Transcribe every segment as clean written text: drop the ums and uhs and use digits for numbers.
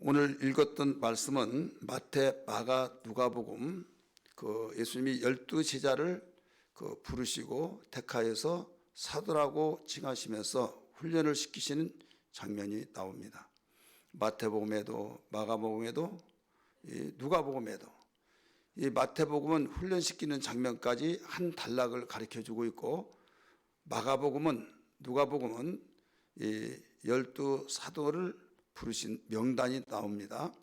오늘 읽었던 말씀은 마태, 마가, 누가복음 예수님이 12제자를 부르시고 택하여서 사도라고 칭하시면서 훈련을 시키시는 장면이 나옵니다. 마태복음에도 마가복음에도 누가복음에도 이 마태복음은 훈련시키는 장면까지 한 단락을 가르쳐주고 있고, 마가복음은 누가복음은 이 12사도를 부르신 명단이 나옵니다.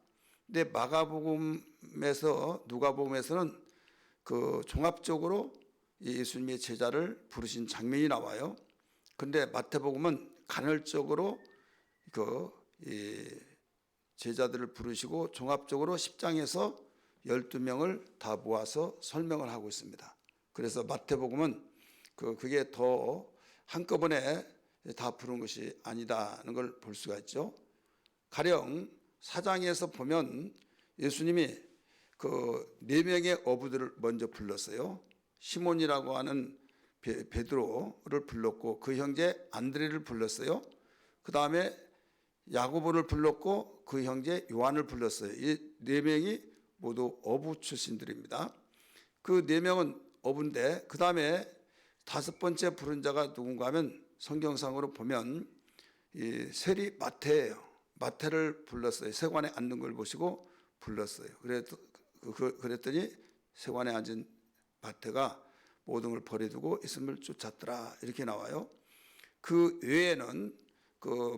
근데 마가복음에서 누가복음에서는 종합적으로 예수님의 제자를 부르신 장면이 나와요. 그런데 마태복음은 간헐적으로 제자들을 부르시고 종합적으로 10장에서 12명을 다 모아서 설명을 하고 있습니다. 그래서 마태복음은 그게 더 한꺼번에 다 부른 것이 아니다는 걸 볼 수가 있죠. 가령 4장에서 보면 예수님이 4명의 어부들을 먼저 불렀어요. 시몬이라고 하는 베드로를 불렀고 그 형제 안드레를 불렀어요. 그 다음에 야고보를 불렀고 그 형제 요한을 불렀어요. 이 4명이 모두 어부 출신들입니다. 그 4명은 어부인데 그 다음에 5번째 부른 자가 누군가 하면 성경상으로 보면 이 세리 마태예요. 마태를 불렀어요. 세관에 앉는 걸 보시고 불렀어요. 그랬더니 세관에 앉은 마태가 모든 걸 버려두고 예수님을 쫓았더라, 이렇게 나와요. 그 외에는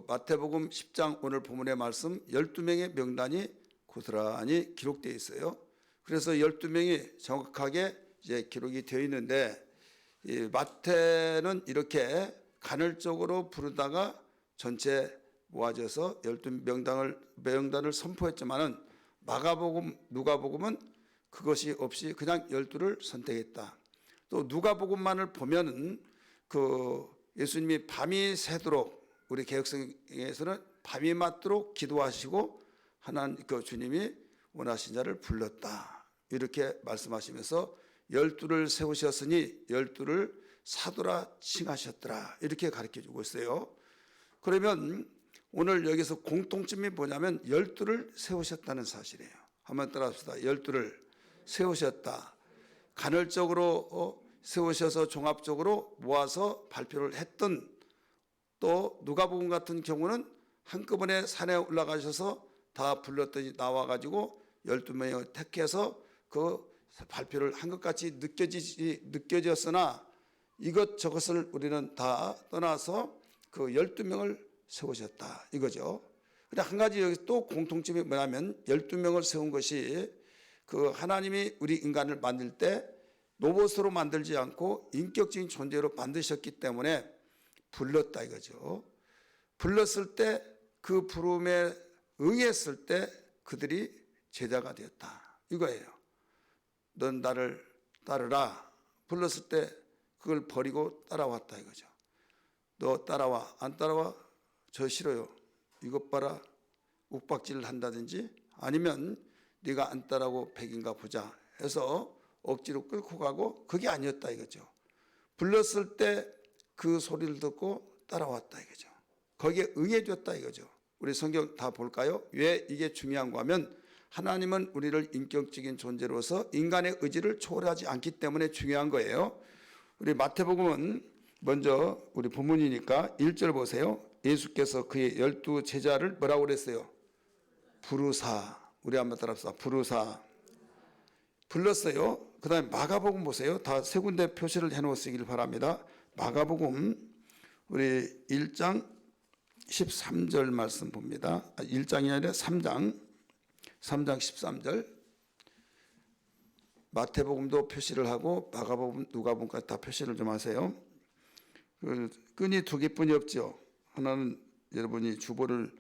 마태복음 10장 오늘 본문의 말씀 12명의 명단이 고스란히 기록되어 있어요. 그래서 12명이 정확하게 이제 기록이 되어 있는데, 이 마태는 이렇게 간헐적으로 부르다가 전체 모아져서 12명단을 선포했지만은 마가복음, 누가복음은 그것이 없이 그냥 12를 선택했다. 또 누가복음만을 보면은 예수님이 밤이 새도록, 우리 개혁성에서는 밤이 맞도록 기도하시고 하나님 주님이 원하신 자를 불렀다, 이렇게 말씀하시면서 12를 세우셨으니 12를 사도라 칭하셨더라, 이렇게 가르쳐주고 있어요. 그러면 오늘 여기서 공통점이 뭐냐면 12를 세우셨다는 사실이에요. 한번 따라합시다. 12를 세우셨다. 간헐적으로 세우셔서 종합적으로 모아서 발표를 했던, 또 누가복음 같은 경우는 한꺼번에 산에 올라가셔서 다 불렀더니 나와가지고 12명을 택해서 그 발표를 한 것 같이 느껴졌으나 이것저것을 우리는 다 떠나서 12명을 세우셨다, 이거죠. 근데 한 가지 여기 또 공통점이 뭐냐면 12명을 세운 것이 하나님이 우리 인간을 만들 때 로봇으로 만들지 않고 인격적인 존재로 만드셨기 때문에 불렀다, 이거죠. 불렀을 때 그 부름에 응했을 때 그들이 제자가 되었다, 이거예요. 넌 나를 따르라. 불렀을 때 그걸 버리고 따라왔다, 이거죠. 너 따라와. 안 따라와? 저 싫어요. 이것 봐라. 욱박질을 한다든지 아니면 네가 안 따라고 백인가 보자 해서 억지로 끌고 가고, 그게 아니었다, 이거죠. 불렀을 때 그 소리를 듣고 따라왔다, 이거죠. 거기에 응해줬다, 이거죠. 우리 성경 다 볼까요? 왜 이게 중요한가 하면 하나님은 우리를 인격적인 존재로서 인간의 의지를 초월하지 않기 때문에 중요한 거예요. 우리 마태복음은 먼저 우리 본문이니까 1절 보세요. 예수께서 그의 12제자를 뭐라고 그랬어요? 부르사. 우리 한번 따라합시다. 부르사. 불렀어요. 그 다음에 마가복음 보세요. 다 세 군데 표시를 해놓으시길 바랍니다. 마가복음 우리 1장 13절 말씀 봅니다. 1장이 아니라 3장 13절. 마태복음도 표시를 하고 마가복음, 누가복음까지 다 표시를 좀 하세요. 끈이 2개뿐이 없죠. 하나는 여러분이 주보를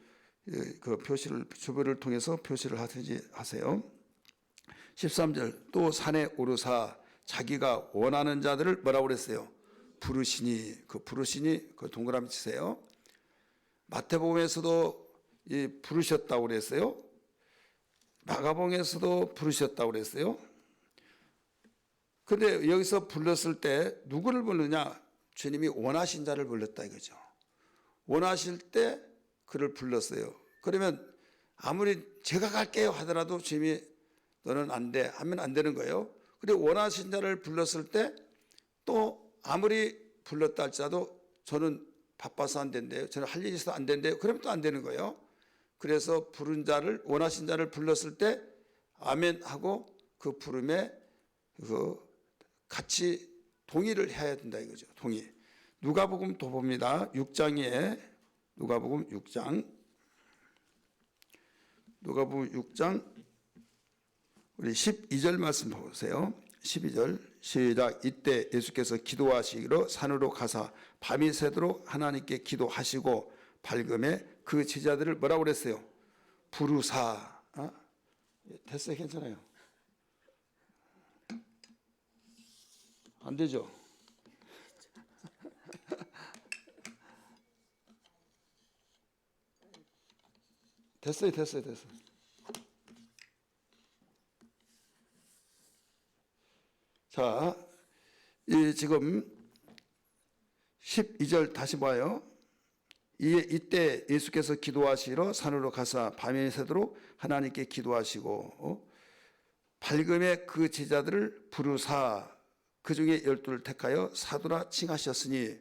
주보를 통해서 표시를 하세요. 13절. 또 산에 오르사 자기가 원하는 자들을 뭐라고 그랬어요? 부르시니. 부르시니 동그라미 치세요. 마태복음에서도 부르셨다고 그랬어요. 마가복음에서도 부르셨다고 그랬어요. 그런데 여기서 불렀을 때 누구를 부르냐? 주님이 원하신 자를 불렀다, 이거죠. 원하실 때 그를 불렀어요. 그러면 아무리 제가 갈게요 하더라도 주님이 너는 안 돼 하면 안 되는 거예요. 그리고 원하신 자를 불렀을 때 또 아무리 불렀다 할지라도 저는 바빠서 안 된대요. 저는 할 일이 있어서 안 된대요. 그러면 또 안 되는 거예요. 그래서 부른 자를 원하신 자를 불렀을 때 아멘 하고 그 부름에 같이 동의를 해야 된다 이거죠. 동의. 누가복음 또 봅니다. 6장에 누가복음 6장 우리 12절 말씀 보세요. 12절 시작. 이때 예수께서 기도하시기로 산으로 가사 밤이 새도록 하나님께 기도하시고 밝음에 그 제자들을 뭐라고 그랬어요? 부르사. 됐어요. 괜찮아요. 안 되죠? 됐어요. 자, 지금 12절 다시 봐요. 이때 예수께서 기도하시러 산으로 가사 밤이 새도록 하나님께 기도하시고 밝음에 그 제자들을 부르사 그 중에 12를 택하여 사도라 칭하셨으니,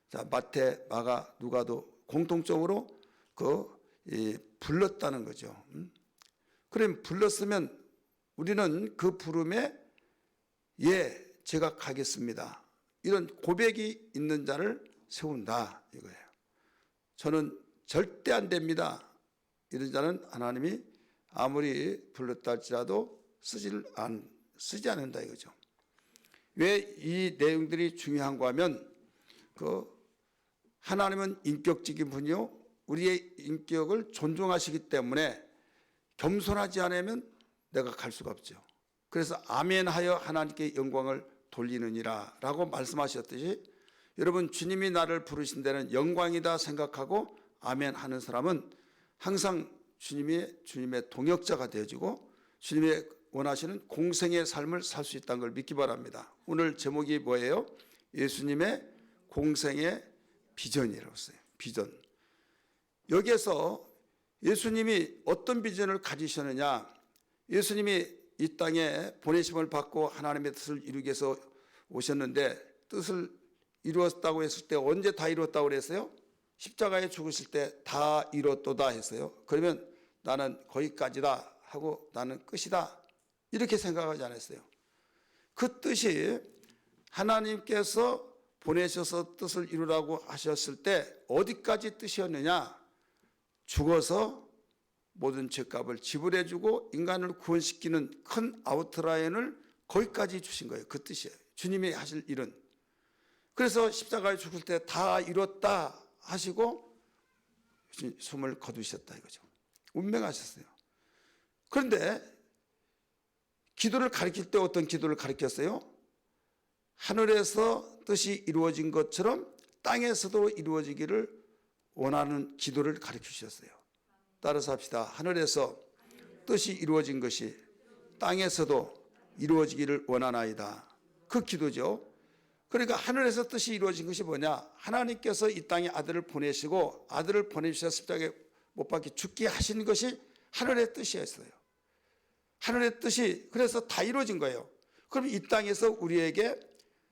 자, 마태, 마가, 누가도 공통적으로 불렀다는 거죠. 그럼 불렀으면 우리는 그 부름에 예, 제가 가겠습니다. 이런 고백이 있는 자를 세운다 이거예요. 저는 절대 안 됩니다. 이런 자는 하나님이 아무리 불렀다 할지라도 쓰지 않는다 이거죠. 왜 이 내용들이 중요한가 하면 하나님은 인격적인 분이요, 우리의 인격을 존중하시기 때문에 겸손하지 않으면 내가 갈 수가 없죠. 그래서 아멘하여 하나님께 영광을 돌리느니라 라고 말씀하셨듯이, 여러분 주님이 나를 부르신 데는 영광이다 생각하고 아멘하는 사람은 항상 주님의 동역자가 되어지고 주님의 원하시는 공생의 삶을 살 수 있다는 걸 믿기 바랍니다. 오늘 제목이 뭐예요? 예수님의 공생의 비전이라고 써요. 비전. 여기에서 예수님이 어떤 비전을 가지셨느냐, 예수님이 이 땅에 보내심을 받고 하나님의 뜻을 이루기 위해서 오셨는데, 뜻을 이루었다고 했을 때 언제 다 이루었다고 그랬어요? 십자가에 죽으실 때 다 이뤘도다 했어요. 그러면 나는 거기까지다 하고 나는 끝이다 이렇게 생각하지 않았어요. 그 뜻이 하나님께서 보내셔서 뜻을 이루라고 하셨을 때 어디까지 뜻이었느냐? 죽어서 모든 죄값을 지불해주고 인간을 구원시키는 큰 아웃라인을 거기까지 주신 거예요. 그 뜻이에요. 주님이 하실 일은. 그래서 십자가에 죽을 때 다 이뤘다 하시고 숨을 거두셨다 이거죠. 운명하셨어요. 그런데 기도를 가르칠 때 어떤 기도를 가르쳤어요? 하늘에서 뜻이 이루어진 것처럼 땅에서도 이루어지기를 원하는 기도를 가르쳐 주셨어요. 따라서 합시다. 하늘에서 뜻이 이루어진 것이 땅에서도 이루어지기를 원하나이다. 그 기도죠. 그러니까 하늘에서 뜻이 이루어진 것이 뭐냐? 하나님께서 이 땅에 아들을 보내시고 아들을 보내주셔서 십자가에 못 박혀 죽게 하신 것이 하늘의 뜻이었어요. 하늘의 뜻이 그래서 다 이루어진 거예요. 그럼 이 땅에서 우리에게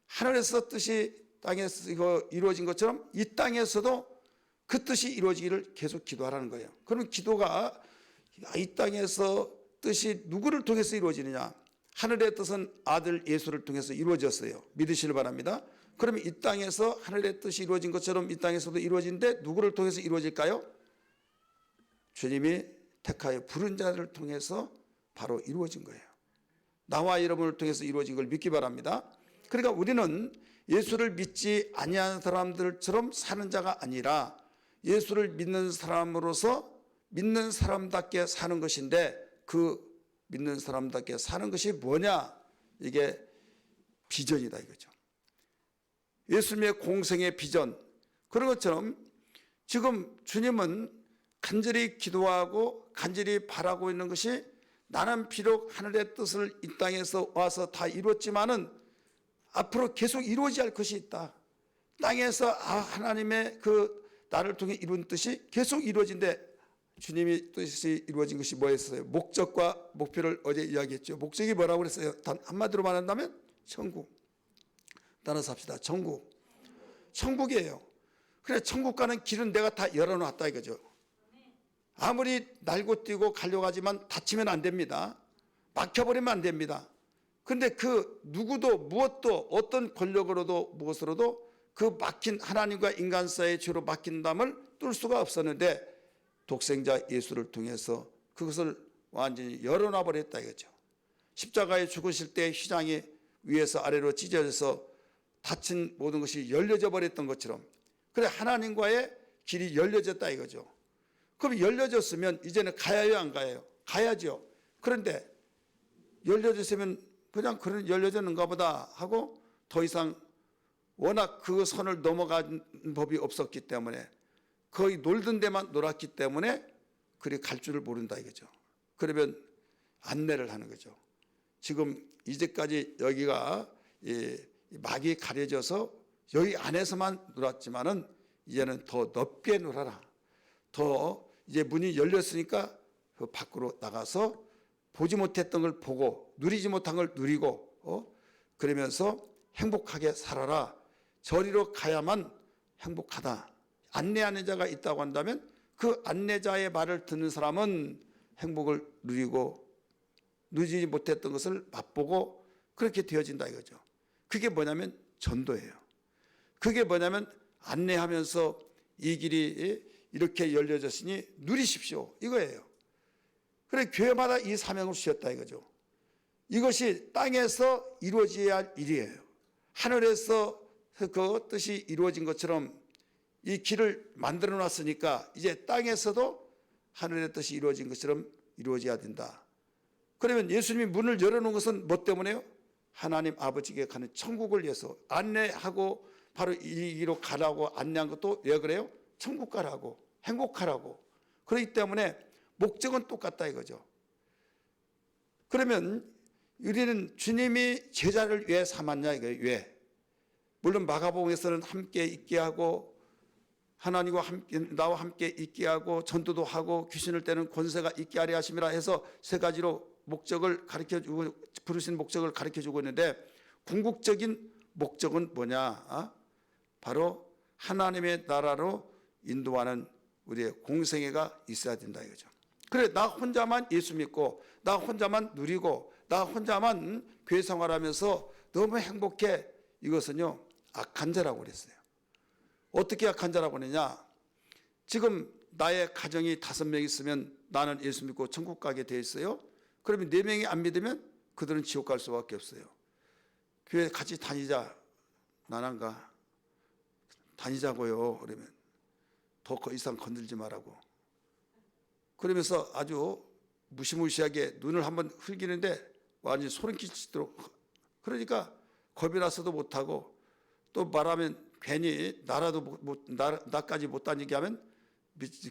하늘에서 뜻이 땅에서 이루어진 것처럼 이 땅에서도 그 뜻이 이루어지기를 계속 기도하라는 거예요. 그러면 기도가 이 땅에서 뜻이 누구를 통해서 이루어지느냐? 하늘의 뜻은 아들 예수를 통해서 이루어졌어요. 믿으시길 바랍니다. 그러면 이 땅에서 하늘의 뜻이 이루어진 것처럼 이 땅에서도 이루어진데 누구를 통해서 이루어질까요? 주님이 택하여 부른 자를 통해서 바로 이루어진 거예요. 나와 여러분을 통해서 이루어진 걸 믿기 바랍니다. 그러니까 우리는 예수를 믿지 아니하는 사람들처럼 사는 자가 아니라 예수를 믿는 사람으로서 믿는 사람답게 사는 것인데, 그 믿는 사람답게 사는 것이 뭐냐? 이게 비전이다 이거죠. 예수님의 공생의 비전. 그런 것처럼 지금 주님은 간절히 기도하고 간절히 바라고 있는 것이, 나는 비록 하늘의 뜻을 이 땅에서 와서 다 이뤘지만은 앞으로 계속 이루어져야 할 것이 있다. 땅에서 하나님의 그 나를 통해 이룬 뜻이 계속 이루어진데 주님이 뜻이 이루어진 것이 뭐였어요? 목적과 목표를 어제 이야기했죠. 목적이 뭐라고 그랬어요? 단 한마디로 말한다면 천국. 따라서 합시다. 천국. 천국이에요. 그래, 천국 가는 길은 내가 다 열어놨다 이거죠. 아무리 날고 뛰고 가려고 하지만 다치면 안 됩니다. 막혀버리면 안 됩니다. 그런데 그 누구도 무엇도 어떤 권력으로도 무엇으로도 그 막힌 하나님과 인간 사이의 죄로 막힌 담을 뚫을 수가 없었는데 독생자 예수를 통해서 그것을 완전히 열어놔 버렸다 이거죠. 십자가에 죽으실 때 휘장이 위에서 아래로 찢어져서 닫힌 모든 것이 열려져 버렸던 것처럼, 그래 하나님과의 길이 열려졌다 이거죠. 그럼 열려졌으면 이제는 가야요 안 가야요? 가야죠. 그런데 열려졌으면 그냥 그런 열려졌는가 보다 하고 더 이상 워낙 그 선을 넘어간 법이 없었기 때문에 거의 놀던 데만 놀았기 때문에 그리 갈 줄을 모른다 이거죠. 그러면 안내를 하는 거죠. 지금 이제까지 여기가 막이 가려져서 여기 안에서만 놀았지만은 이제는 더 넓게 놀아라. 더 이제 문이 열렸으니까 그 밖으로 나가서 보지 못했던 걸 보고 누리지 못한 걸 누리고 그러면서 행복하게 살아라. 저리로 가야만 행복하다. 안내하는 자가 있다고 한다면 그 안내자의 말을 듣는 사람은 행복을 누리고 누리지 못했던 것을 맛보고 그렇게 되어진다 이거죠. 그게 뭐냐면 전도예요. 그게 뭐냐면 안내하면서 이 길이 이렇게 열려졌으니 누리십시오 이거예요. 그래 교회마다 이 사명을 주셨다 이거죠. 이것이 땅에서 이루어져야 할 일이에요. 하늘에서 그 뜻이 이루어진 것처럼 이 길을 만들어 놨으니까 이제 땅에서도 하늘의 뜻이 이루어진 것처럼 이루어져야 된다. 그러면 예수님이 문을 열어놓은 것은 뭐 때문에요? 하나님 아버지께 가는 천국을 위해서 안내하고 바로 이 길로 가라고 안내한 것도 왜 그래요? 천국 가라고 행복하라고. 그렇기 때문에 목적은 똑같다 이거죠. 그러면 우리는 주님이 제자를 왜 삼았냐 이거예요. 왜? 물론 마가복음에서는 함께 있게 하고 하나님과 함께 나와 함께 있게 하고 전도도 하고 귀신을 떼는 권세가 있게 하려 하심이라 해서 세 가지로 목적을 가르쳐주고 부르신 목적을 가르쳐주고 있는데 궁극적인 목적은 뭐냐? 바로 하나님의 나라로 인도하는 우리의 공생애가 있어야 된다 이거죠. 그래 나 혼자만 예수 믿고 나 혼자만 누리고 나 혼자만 교회 생활하면서 너무 행복해, 이것은요 악한 자라고 그랬어요. 어떻게 악한 자라고 그러냐? 지금 나의 가정이 5명 있으면 나는 예수 믿고 천국 가게 돼 있어요. 그러면 4명이 안 믿으면 그들은 지옥 갈 수밖에 없어요. 교회 같이 다니자. 나는 안 가. 다니자고요. 그러면 더 이상 건들지 말라고. 그러면서 아주 무시무시하게 눈을 한번 흘기는데 완전히 소름 끼치도록, 그러니까 겁이 나서도 못하고 또 말하면 괜히 나까지 못 다니게 하면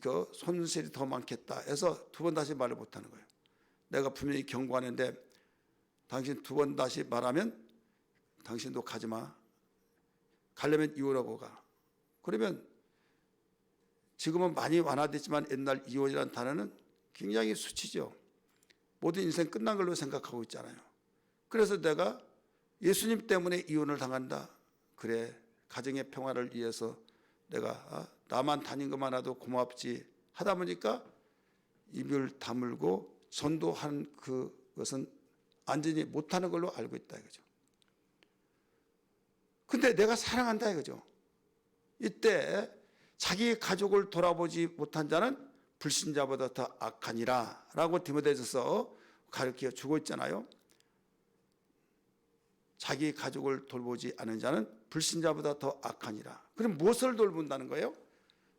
그 손실이 더 많겠다 해서 2번 다시 말을 못하는 거예요. 내가 분명히 경고하는데 당신 2번 다시 말하면 당신도 가지 마. 가려면 이혼하고 가. 그러면 지금은 많이 완화됐지만 옛날 이혼이라는 단어는 굉장히 수치죠. 모든 인생 끝난 걸로 생각하고 있잖아요. 그래서 내가 예수님 때문에 이혼을 당한다. 그래 가정의 평화를 위해서 내가 나만 다닌 것만 해도 고맙지 하다 보니까 입을 다물고 전도한 그것은 완전히 못하는 걸로 알고 있다 이거죠. 근데 내가 사랑한다 이거죠. 이때 자기 가족을 돌아보지 못한 자는 불신자보다 더 악하니라 라고 디모데전서 가르쳐 주고 있잖아요. 자기 가족을 돌보지 않은 자는 불신자보다 더 악하니라. 그럼 무엇을 돌본다는 거예요?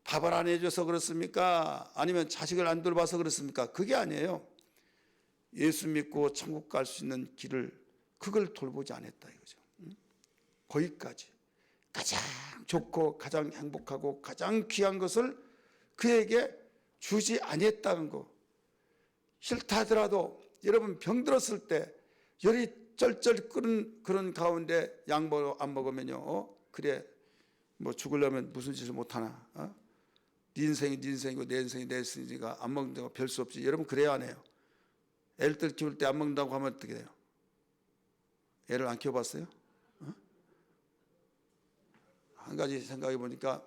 밥을 안 해줘서 그렇습니까? 아니면 자식을 안 돌봐서 그렇습니까? 그게 아니에요. 예수 믿고 천국 갈 수 있는 길을 그걸 돌보지 않았다 이거죠. 거기까지 가장 좋고 가장 행복하고 가장 귀한 것을 그에게 주지 아니했다는 거. 싫다 하더라도 여러분 병들었을 때 열이 쩔쩔 끓는 그런 가운데 약 안 먹으면요 그래 뭐 죽으려면 무슨 짓을 못하나. 네 인생이 네 인생이고 내 인생이 내 인생이니까 안 먹는다고 별 수 없지. 여러분 그래야 안 해요. 애들 키울 때 안 먹는다고 하면 어떻게 돼요? 애를 안 키워봤어요? 한 가지 생각해 보니까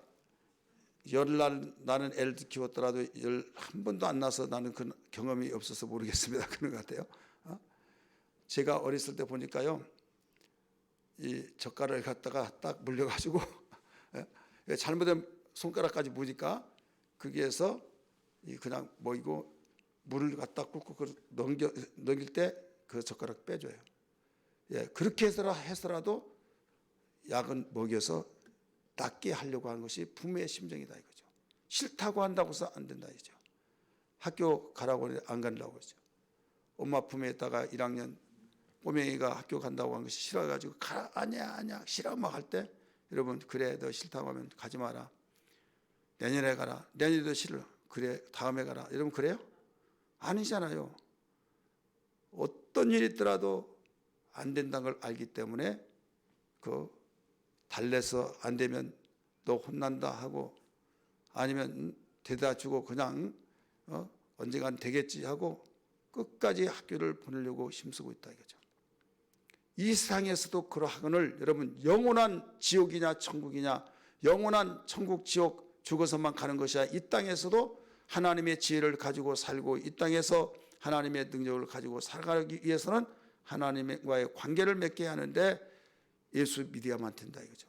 열날 나는 애를 키웠더라도 열 한 번도 안 나서 나는 그 경험이 없어서 모르겠습니다. 그런 것 같아요. 제가 어렸을 때 보니까요, 이 젓가락을 갖다가 딱 물려가지고 잘못된 손가락까지 무니까 거기에서 그냥 뭐이고 물을 갖다 꾹꾹 넘길 때 그 젓가락 빼줘요. 예, 그렇게 해서라도 약은 먹여서 낫게 하려고 하는 것이 부모의 심정이다 이거죠. 싫다고 한다고 해서 안 된다 이거죠. 학교 가라고 하는데 안 간다고 하죠. 엄마 품에 있다가 1학년 꼬맹이가 학교 간다고 한 것이 싫어가지고 가라, 아니야 싫어 막 할 때 여러분 그래 너 싫다고 하면 가지 마라. 내년에 가라. 내년에도 싫어. 그래 다음에 가라. 여러분 그래요? 아니잖아요. 어떤 일이 있더라도 안 된다는 걸 알기 때문에 달래서 안 되면 너 혼난다 하고 아니면 대다 주고 그냥 언젠간 되겠지 하고 끝까지 학교를 보내려고 힘쓰고 있다 이거죠. 이 세상에서도 그러하거늘 여러분 영원한 지옥이냐 천국이냐 영원한 천국 지옥 죽어서만 가는 것이 아니라 이 땅에서도 하나님의 지혜를 가지고 살고 이 땅에서 하나님의 능력을 가지고 살아가기 위해서는 하나님과의 관계를 맺게 하는데 예수 믿어야만 된다 이거죠.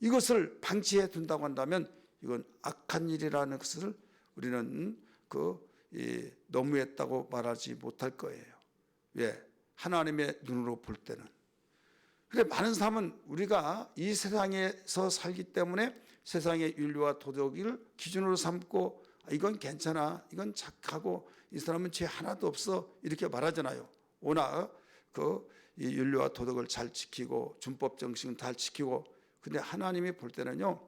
이것을 방치해 둔다고 한다면 이건 악한 일이라는 것을 우리는 너무했다고 말하지 못할 거예요. 왜? 하나님의 눈으로 볼 때는. 그래 많은 사람은 우리가 이 세상에서 살기 때문에 세상의 윤리와 도덕을 기준으로 삼고 이건 괜찮아, 이건 착하고 이 사람은 죄 하나도 없어 이렇게 말하잖아요. 워낙 이 윤리와 도덕을 잘 지키고 준법 정신을 잘 지키고 근데 하나님이 볼 때는요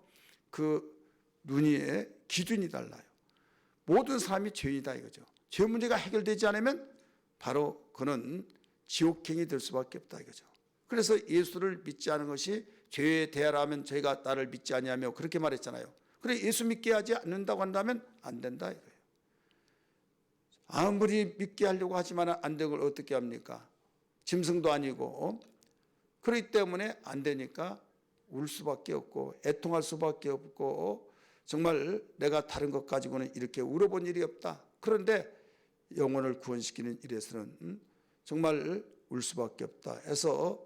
그 눈의 기준이 달라요. 모든 사람이 죄인이다 이거죠. 죄 문제가 해결되지 않으면 바로 그는 지옥행이 될 수밖에 없다 이거죠. 그래서 예수를 믿지 않은 것이 죄에 대하라면 죄가 나를 믿지 아니하며 그렇게 말했잖아요. 그래 예수 믿게 하지 않는다고 한다면 안 된다 이거예요. 아무리 믿게 하려고 하지만 안 되는 걸 어떻게 합니까? 짐승도 아니고 그렇기 때문에 안 되니까 울 수밖에 없고 애통할 수밖에 없고 정말 내가 다른 것 가지고는 이렇게 울어본 일이 없다. 그런데 영혼을 구원시키는 일에서는 정말 울 수밖에 없다 해서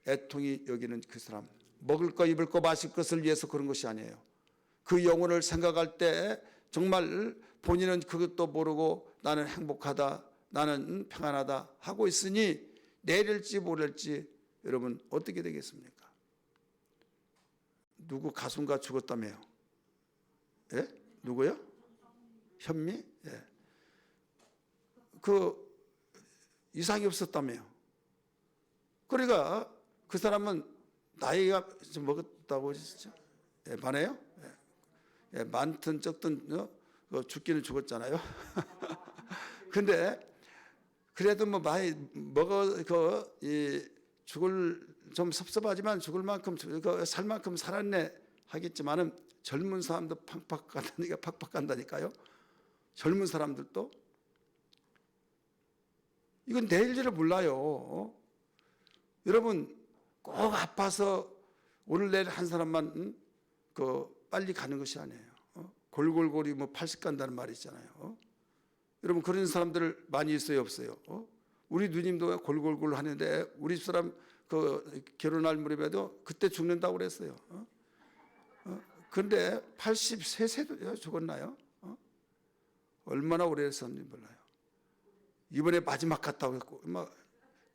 애통이 여기는 그 사람 먹을 거 입을 거 마실 것을 위해서 그런 것이 아니에요. 그 영혼을 생각할 때 정말 본인은 그것도 모르고 나는 행복하다 나는 평안하다 하고 있으니 내릴지 모를지 여러분 어떻게 되겠습니까? 누구 가수가 죽었다며요? 예? 누구요? 현미? 예. 그 이상이 없었다며요. 그러니까 그 사람은 나이가 좀 먹었다고 하셨죠? 예, 많아요? 예. 예, 많든 적든 죽기는 죽었잖아요. 근데 그래도 뭐 많이 죽을 좀 섭섭하지만 죽을 만큼 살 만큼 살았네 하겠지만은 젊은 사람도 팍팍 간다니까요. 젊은 사람들도 이건 내일지를 몰라요. 여러분 꼭 아파서 오늘 내일 한 사람만 빨리 가는 것이 아니에요. 골골골이 80 간다는 말이 있잖아요. 여러분 그런 사람들 많이 있어요, 없어요? 우리 누님도 골골골 하는데 우리 집사람 결혼할 무렵에도 그때 죽는다고 그랬어요. 그런데 83세도 죽었나요? 얼마나 오래 했었는지 몰라요. 이번에 마지막 같다고 했고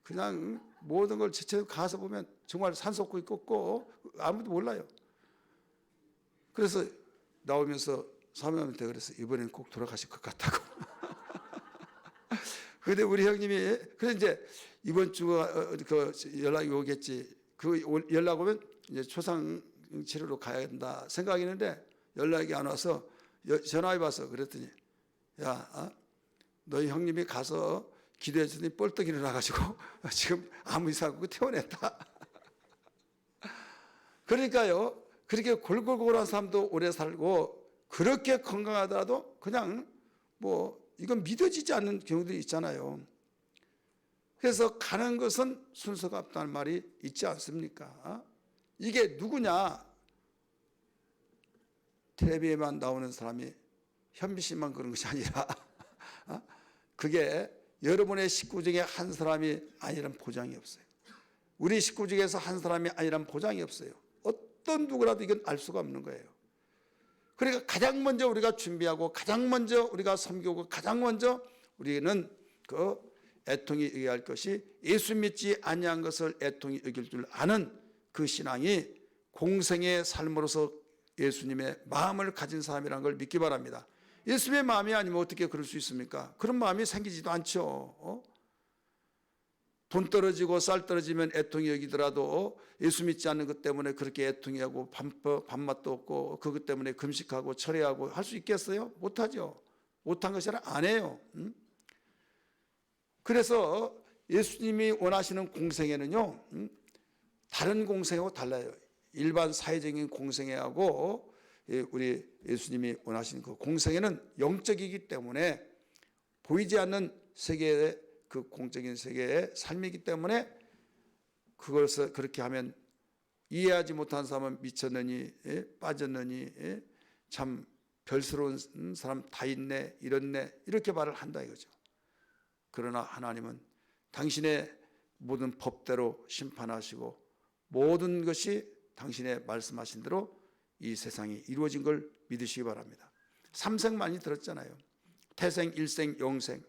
그냥 모든 걸 지쳐 가서 보면 정말 산소코이 꽂고 아무도 몰라요. 그래서 나오면서 사모님한테 그래서 이번엔 꼭 돌아가실 것 같다고. 근데 우리 형님이 그래서 이제 이번 주가 연락이 오겠지. 연락 오면 이제 초상 치료로 가야 된다 생각했는데 연락이 안 와서 전화해 봐서 그랬더니 야, 너희 형님이 가서 기도했더니 뻘떡 일어나가지고 지금 아무 이상 없고 퇴원했다. 그러니까요. 그렇게 골골골한 사람도 오래 살고 그렇게 건강하더라도 그냥 뭐 이건 믿어지지 않는 경우들이 있잖아요. 그래서 가는 것은 순서가 없다는 말이 있지 않습니까? 이게 누구냐? 텔레비에만 나오는 사람이 현미 씨만 그런 것이 아니라 그게 여러분의 식구 중에 한 사람이 아니란 보장이 없어요. 우리 식구 중에서 한 사람이 아니란 보장이 없어요. 어떤 누구라도 이건 알 수가 없는 거예요. 그러니까 가장 먼저 우리가 준비하고 가장 먼저 우리가 섬기고 가장 먼저 우리는 그 애통이 여겨야 할 것이 예수 믿지 아니한 것을 애통이 여길 줄 아는 그 신앙이 공생의 삶으로서 예수님의 마음을 가진 사람이라는 걸 믿기 바랍니다. 예수님의 마음이 아니면 어떻게 그럴 수 있습니까? 그런 마음이 생기지도 않죠. 돈 떨어지고 쌀 떨어지면 애통이 여기더라도 예수 믿지 않는 것 때문에 그렇게 애통이 하고 밥맛도 없고 그것 때문에 금식하고 철회하고 할 수 있겠어요? 못하죠. 못한 것이 아니라 안 해요. 그래서 예수님이 원하시는 공생애는요, 다른 공생애하고 달라요. 일반 사회적인 공생애하고 우리 예수님이 원하시는 그 공생애는 영적이기 때문에 보이지 않는 세계의 그 공적인 세계의 삶이기 때문에 그것을 그렇게 하면 이해하지 못한 사람은 미쳤느니 빠졌느니 참 별스러운 사람 다 있네 이렇네 이렇게 말을 한다 이거죠. 그러나 하나님은 당신의 모든 법대로 심판하시고 모든 것이 당신의 말씀하신 대로 이 세상이 이루어진 걸 믿으시기 바랍니다. 삼생 많이 들었잖아요. 태생, 일생, 영생.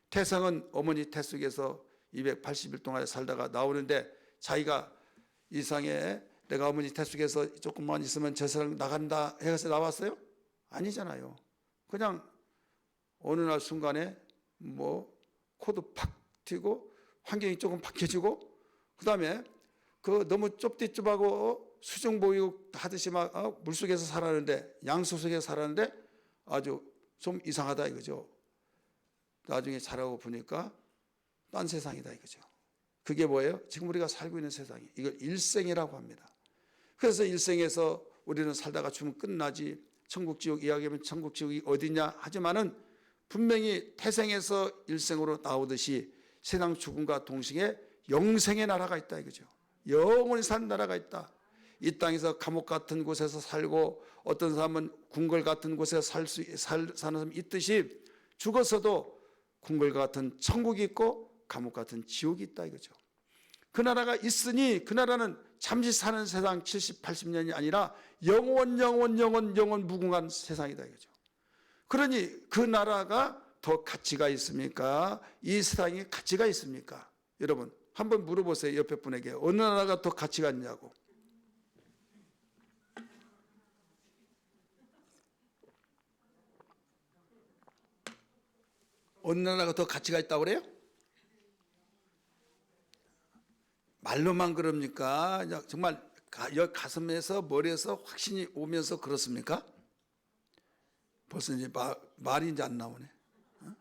태생은 어머니 태 속에서 280일 동안 살다가 나오는데 자기가 이상에 내가 어머니 태 속에서 조금만 있으면 저 세상 나간다 해서 나왔어요? 아니잖아요. 그냥 어느 날 순간에 뭐 코도 팍 튀고 환경이 조금 바뀌어지고 그 다음에 그 너무 좁디좁하고 수중보육 하듯이 막 물속에서 살았는데 양수 속에서 살았는데 아주 좀 이상하다 이거죠. 나중에 자라고 보니까 딴 세상이다 이거죠. 그게 뭐예요? 지금 우리가 살고 있는 세상이 이걸 일생이라고 합니다. 그래서 일생에서 우리는 살다가 죽으면 끝나지 천국 지옥 이야기하면 천국 지옥이 어디냐 하지만은 분명히 태생에서 일생으로 나오듯이 세상 죽음과 동시에 영생의 나라가 있다 이거죠. 영원히 사는 나라가 있다. 이 땅에서 감옥 같은 곳에서 살고 어떤 사람은 궁궐 같은 곳에 사는 사람이 있듯이 죽어서도 궁궐 같은 천국이 있고 감옥 같은 지옥이 있다 이거죠. 그 나라가 있으니 그 나라는 잠시 사는 세상 70, 80년이 아니라 영원 무궁한 세상이다 이거죠. 그러니 그 나라가 더 가치가 있습니까? 이 세상에 가치가 있습니까? 여러분 한번 물어보세요. 옆에 분에게 어느 나라가 더 가치가 있냐고. 어느 나라가 더 가치가 있다고 그래요? 말로만 그럽니까? 정말 가슴에서 머리에서 확신이 오면서 그렇습니까? 벌써 이제 말이 이제 안 나오네. 어?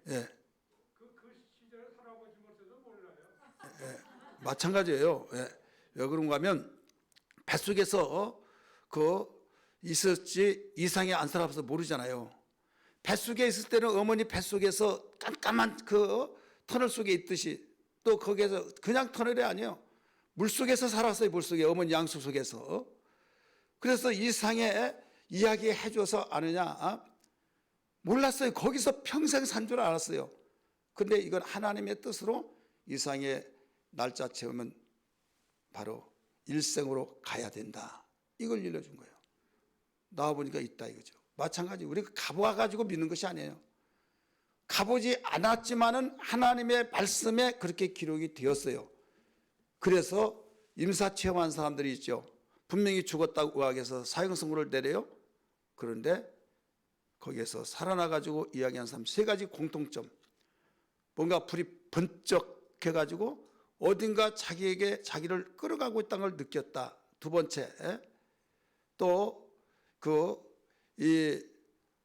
예. 그 시절에 살아보지 못해서 몰라요. 예. 마찬가지예요. 예. 왜 그런가 하면 뱃속에서 그 있었지 이상에 안 살아봐서 모르잖아요. 뱃속에 있을 때는 어머니 뱃속에서 깜깜한 그 터널 속에 있듯이 또 거기에서 그냥 터널이 아니에요. 물속에서 살았어요. 물속에 어머니 양수 속에서. 그래서 이상에 이야기해 줘서 아느냐? 몰랐어요. 거기서 평생 산 줄 알았어요. 근데 이건 하나님의 뜻으로 이상의 날짜 채우면 바로 일생으로 가야 된다. 이걸 일러준 거예요. 나와보니까 있다 이거죠. 마찬가지 우리가 가봐가지고 믿는 것이 아니에요. 가보지 않았지만은 하나님의 말씀에 그렇게 기록이 되었어요. 그래서 임사체험한 사람들이 있죠. 분명히 죽었다고 의학에서 사형선고를 내려요. 그런데 거기에서 살아나가지고 이야기한 사람 세 가지 공통점. 뭔가 불이 번쩍 해가지고 어딘가 자기에게 자기를 끌어가고 있다는 걸 느꼈다. 두 번째, 또 이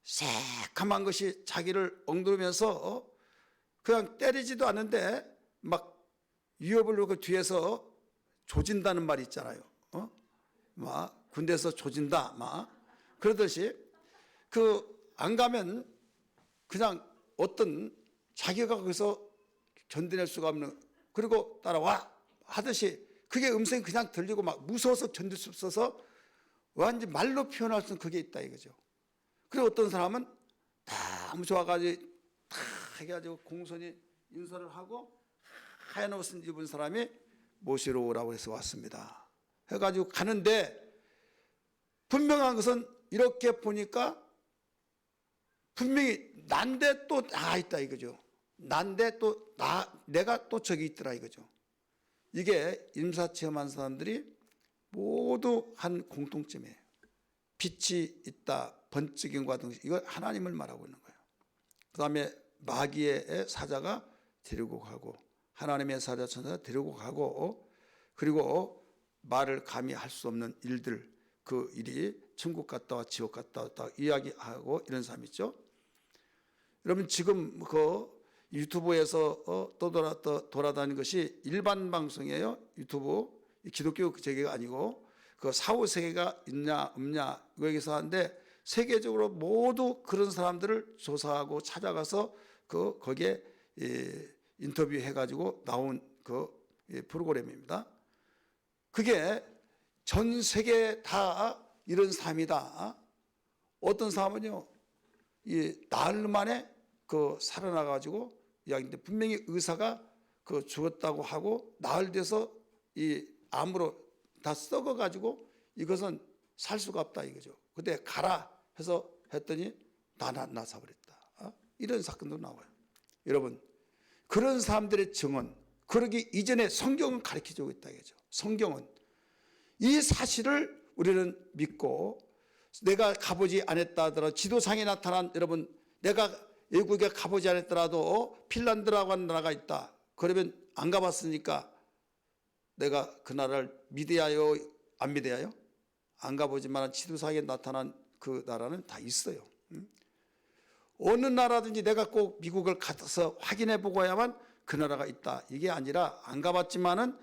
새카만 것이 자기를 엉두르면서 그냥 때리지도 않는데 막 위협을 놓고 뒤에서 조진다는 말이 있잖아요. 막 군대에서 조진다 막 그러듯이 그 안 가면 그냥 어떤 자기가 거기서 견뎌낼 수가 없는, 그리고 따라와 하듯이 그게 음성이 그냥 들리고 막 무서워서 견딜 수 없어서 완전 말로 표현할 수 없는 그게 있다 이거죠. 그리고 어떤 사람은 너무 좋아가지고 다 해가지고 공손히 인사를 하고 하얀 옷을 입은 사람이 모시러 오라고 해서 왔습니다. 해가지고 가는데 분명한 것은 이렇게 보니까 분명히 난데 또 나 있다 이거죠. 난데 또 내가 또 저기 있더라 이거죠. 이게 임사체험한 사람들이 모두 한 공통점이에요. 빛이 있다, 번쩍임과 등등, 이거 하나님을 말하고 있는 거예요. 그 다음에 마귀의 사자가 데리고 가고 하나님의 사자 천사가 데리고 가고, 그리고 말을 감히 할 수 없는 일들, 그 일이 천국 갔다 와 지옥 갔다 왔다 이야기하고 이런 사람 있죠. 여러분 지금 그 유튜브에서 돌아다니는 것이 일반 방송이에요. 유튜브 기독교 세계가 아니고 그 사후 세계가 있냐 없냐 여기서 하는데 세계적으로 모두 그런 사람들을 조사하고 찾아가서 그 거기에 인터뷰해 가지고 나온 그 프로그램입니다. 그게 전 세계 다 이런 삶이다. 어떤 사람은요, 이 나흘 만에 그 살아나 가지고 이야기인데 분명히 의사가 그 죽었다고 하고 나흘 돼서 이 암으로 다 썩어 가지고 이것은 살 수가 없다 이거죠. 근데 가라 해서 했더니 다 나사 버렸다. 이런 사건도 나와요. 여러분 그런 사람들의 증언, 그러기 이전에 성경은 가르쳐주고 있다 이거죠. 성경은 이 사실을 우리는 믿고 내가 가보지 않았다 하더라도 지도상에 나타난, 여러분 내가 외국에 가보지 않았더라도 핀란드라고 하는 나라가 있다. 그러면 안 가봤으니까 내가 그 나라를 믿어야요 안 믿어야요? 안 가보지만 지도상에 나타난 그 나라는 다 있어요. 어느 나라든지 내가 꼭 미국을 가서 확인해 보고야만 그 나라가 있다. 이게 아니라 안 가봤지만은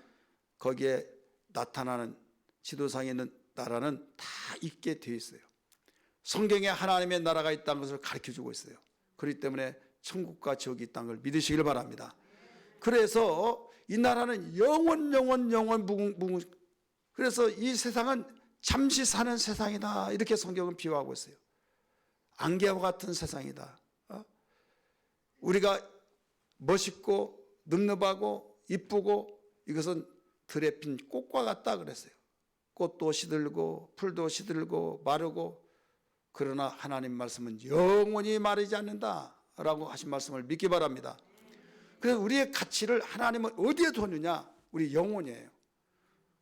거기에 나타나는 지도상에 있는 나라는 다 있게 되어 있어요. 성경에 하나님의 나라가 있다는 것을 가르쳐주고 있어요. 그렇기 때문에 천국과 지옥이 있다는 걸 믿으시길 바랍니다. 그래서 이 나라는 영원 무궁. 그래서 이 세상은 잠시 사는 세상이다. 이렇게 성경은 비유하고 있어요. 안개와 같은 세상이다. 우리가 멋있고 늠름하고 이쁘고 이것은 들에 핀 꽃과 같다 그랬어요. 꽃도 시들고 풀도 시들고 마르고, 그러나 하나님 말씀은 영원히 마르지 않는다라고 하신 말씀을 믿기 바랍니다. 그래서 우리의 가치를 하나님은 어디에 두느냐? 우리 영혼이에요.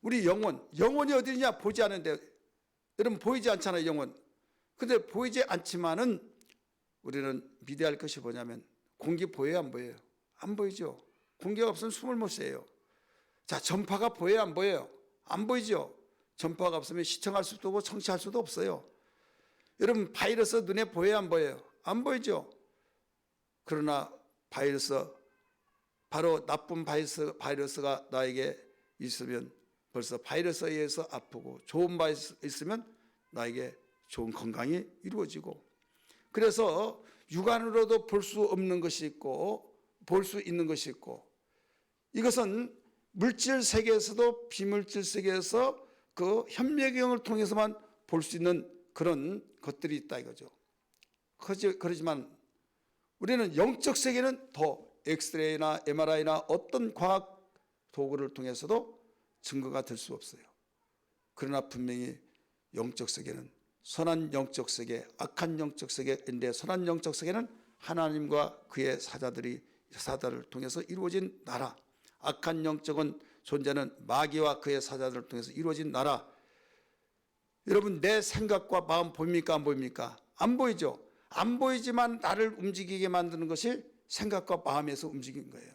우리 영혼이 어디냐? 보지 않는데, 여러분 보이지 않잖아요, 영혼. 근데 보이지 않지만은 우리는 믿어야 할 것이 뭐냐면, 공기 보여요, 안 보여요? 안 보이죠. 공기가 없으면 숨을 못 쉬어요. 자, 전파가 보여요, 안 보여요? 안 보이죠. 전파가 없으면 시청할 수도 없고 청취할 수도 없어요. 여러분 바이러스 눈에 보여요, 안 보여요? 안 보이죠. 그러나 바이러스, 바로 나쁜 바이러스가 나에게 있으면 벌써 바이러스에 의해서 아프고, 좋은 바이러스 있으면 나에게 좋은 건강이 이루어지고, 그래서 육안으로도 볼 수 없는 것이 있고 볼 수 있는 것이 있고, 이것은 물질 세계에서도 비물질 세계에서 그 현미경을 통해서만 볼 수 있는 그런 것들이 있다 이거죠. 그렇지만 우리는 영적 세계는 더 엑스레이나 MRI나 어떤 과학 도구를 통해서도 증거가 될 수 없어요. 그러나 분명히 영적 세계는 선한 영적 세계, 악한 영적 세계인데, 선한 영적 세계는 하나님과 그의 사자를 통해서 이루어진 나라, 악한 영적은 존재는 마귀와 그의 사자들을 통해서 이루어진 나라. 여러분 내 생각과 마음 보입니까, 안 보입니까? 안 보이죠. 안 보이지만 나를 움직이게 만드는 것이 생각과 마음에서 움직인 거예요.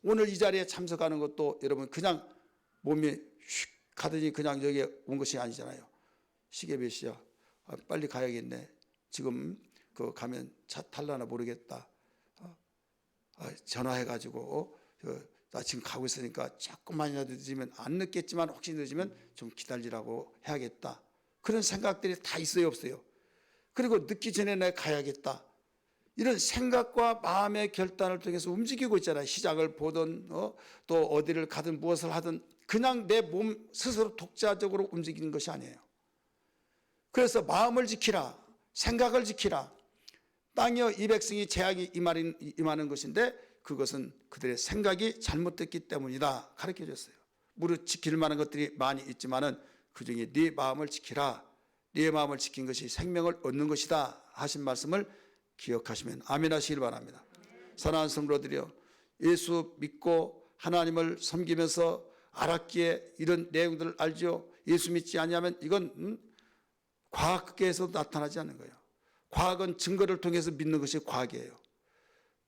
오늘 이 자리에 참석하는 것도 여러분 그냥 몸이 휙 가더니 그냥 여기에 온 것이 아니잖아요. 시계 몇 시야? 빨리 가야겠네. 지금 그 가면 차 탈라나 모르겠다. 전화해가지고 나 지금 가고 있으니까 조금만이라도 늦으면, 안 늦겠지만 혹시 늦으면 좀 기다리라고 해야겠다. 그런 생각들이 다 있어요, 없어요? 그리고 늦기 전에 내가 가야겠다. 이런 생각과 마음의 결단을 통해서 움직이고 있잖아요. 시장을 보든 또 어디를 가든 무엇을 하든 그냥 내 몸 스스로 독자적으로 움직이는 것이 아니에요. 그래서 마음을 지키라, 생각을 지키라. 땅이여 이 백성이 재앙이 임하는 것인데 그것은 그들의 생각이 잘못됐기 때문이다 가르쳐 줬어요. 무릇 지킬 만한 것들이 많이 있지만은 그중에 네 마음을 지키라. 네 마음을 지킨 것이 생명을 얻는 것이다 하신 말씀을 기억하시면 아멘 하시길 바랍니다. 사랑하는 성도들이여, 예수 믿고 하나님을 섬기면서 알았기에 이런 내용들을 알죠. 예수 믿지 않으면 이건 과학계에서도 나타나지 않는 거예요. 과학은 증거를 통해서 믿는 것이 과학이에요.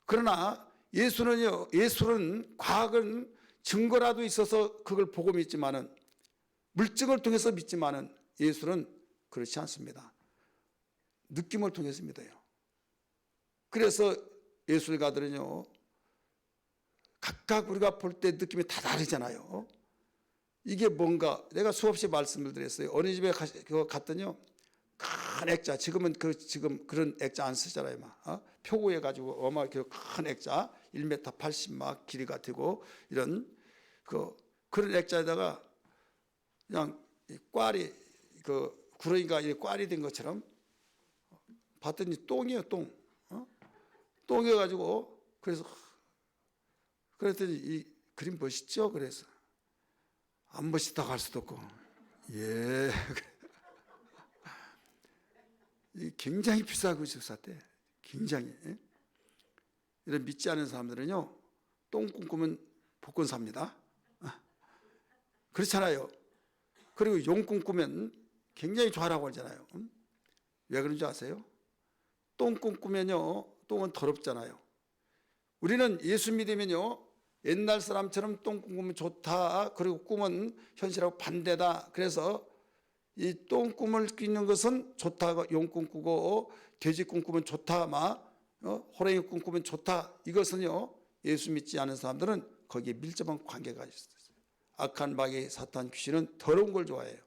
그러나 예수는 과학은 증거라도 있어서 그걸 보고 믿지만은, 물증을 통해서 믿지만은 예수는 그렇지 않습니다. 느낌을 통해서 믿어요. 그래서 예술가들은요, 각각 우리가 볼 때 느낌이 다 다르잖아요. 이게 뭔가, 내가 수없이 말씀을 드렸어요. 어느 집에 갔더니요, 큰 액자, 지금 그런 액자 안 쓰잖아요. 표구해 가지고 어마어마하게 큰 액자 1m 80 막 길이가 되고 이런 그런 액자에다가 그냥 꽈리 구렁이가 꽈리 된 것처럼 봤더니 똥이에요, 똥. 똥이어 가지고 그랬더니 이 그림 멋있죠? 그래서 안 멋있다고 할 수도 없고, 예. 굉장히 비싸고 샀대. 굉장히. 이런 믿지 않은 사람들은요, 똥 꿈꾸면 복권 삽니다. 그렇잖아요. 그리고 용 꿈꾸면 굉장히 좋아라고 하잖아요. 왜 그런 줄 아세요? 똥 꿈꾸면요, 똥은 더럽잖아요. 우리는 예수 믿으면요, 옛날 사람처럼 똥 꿈꾸면 좋다, 그리고 꿈은 현실하고 반대다. 그래서 이 똥 꿈을 꾸는 것은 좋다, 용 꿈꾸고 돼지 꿈꾸면 좋다, 호랑이 꿈꾸면 좋다. 이것은요, 예수 믿지 않은 사람들은 거기에 밀접한 관계가 있어요. 악한 마귀 사탄 귀신은 더러운 걸 좋아해요.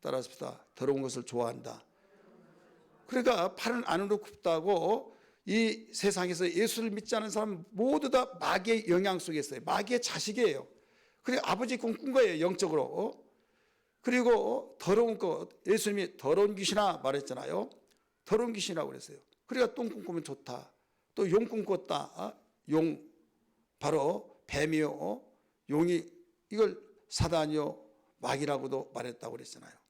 따라서 더러운 것을 좋아한다. 그러니까 팔은 안으로 굽다고 이 세상에서 예수를 믿지 않은 사람 모두 다 마귀의 영향 속에 있어요. 마귀의 자식이에요. 그리고 아버지 꿈꾼 거예요, 영적으로. 그리고 더러운 것, 예수님이 더러운 귀신아 말했잖아요. 더러운 귀신이라고 그랬어요. 그러니까 똥 꿈꾸면 좋다. 또 용 꿈꿨다. 용, 바로 뱀이요. 용이 이걸 사단이요, 마귀라고도 말했다고 그랬잖아요.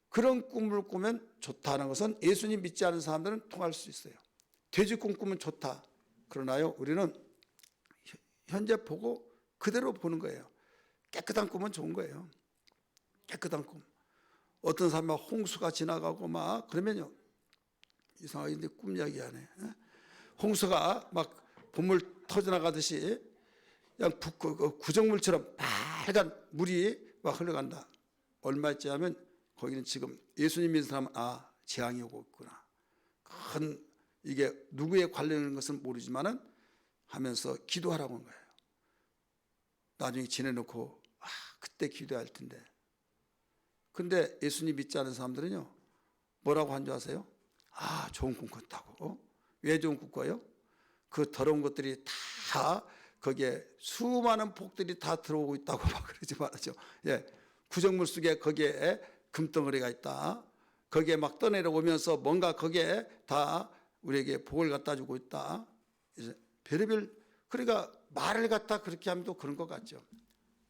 그런 꿈을 꾸면 좋다는 것은 예수님 믿지 않은 사람들은 통할 수 있어요. 돼지 꿈꾸면 좋다. 그러나요, 우리는 현재 보고 그대로 보는 거예요. 깨끗한 꿈은 좋은 거예요. 깨끗한 꿈. 어떤 사람은 홍수가 지나가고 그러면요, 이상하게 꿈 이야기하네. 홍수가 막 봇물 터져나가듯이 그냥 구정물처럼 빨간 물이 막 흘러간다. 얼마 있지 하면 거기는 지금 예수님 믿는 사람은 재앙이 오고 있구나. 큰 이게 누구에 관련된 것은 모르지만은 하면서 기도하라고 하는 거예요. 나중에 지내놓고 그때 기도할 텐데. 근데 예수님 믿지 않은 사람들은요, 뭐라고 한 줄 아세요? 좋은 꿈 꿨다고. 왜 좋은 꿈 꿔요? 그 더러운 것들이 다 거기에 수많은 복들이 다 들어오고 있다고 막 그러지 말았죠. 예, 구정물 속에 거기에 금덩어리가 있다. 거기에 막 떠내려오면서 뭔가 거기에 다 우리에게 복을 갖다 주고 있다. 이제 별의별, 그러니까 말을 갖다 그렇게 하면 또 그런 것 같죠.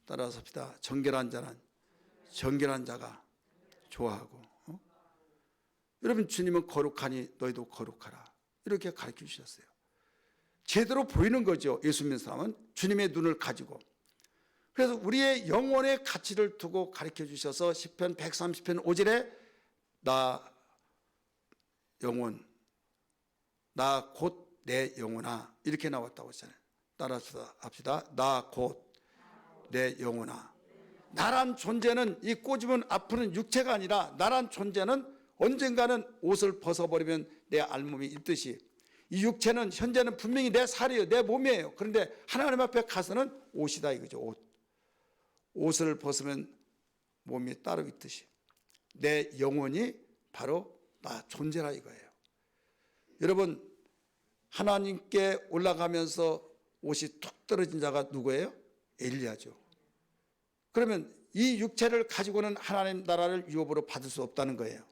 따라서 합시다. 정결한 자가 좋아하고. 여러분, 주님은 거룩하니 너희도 거룩하라. 이렇게 가르쳐 주셨어요. 제대로 보이는 거죠. 예수 믿는 사람은 주님의 눈을 가지고. 그래서 우리의 영혼의 가치를 두고 가르쳐 주셔서 시편 130편 5절에 나 영혼, 나 곧 내 영혼아, 이렇게 나왔다고 했잖아요. 따라서 합시다. 나 곧 내 영혼아. 나란 존재는 이 꼬집은 아프는 육체가 아니라 나란 존재는 언젠가는 옷을 벗어버리면 내 알몸이 있듯이 이 육체는 현재는 분명히 내 살이에요, 내 몸이에요. 그런데 하나님 앞에 가서는 옷이다 이거죠. 옷을 벗으면 몸이 따로 있듯이 내 영혼이 바로 나 존재라 이거예요. 여러분, 하나님께 올라가면서 옷이 툭 떨어진 자가 누구예요? 엘리야죠. 그러면 이 육체를 가지고는 하나님 나라를 유업으로 받을 수 없다는 거예요.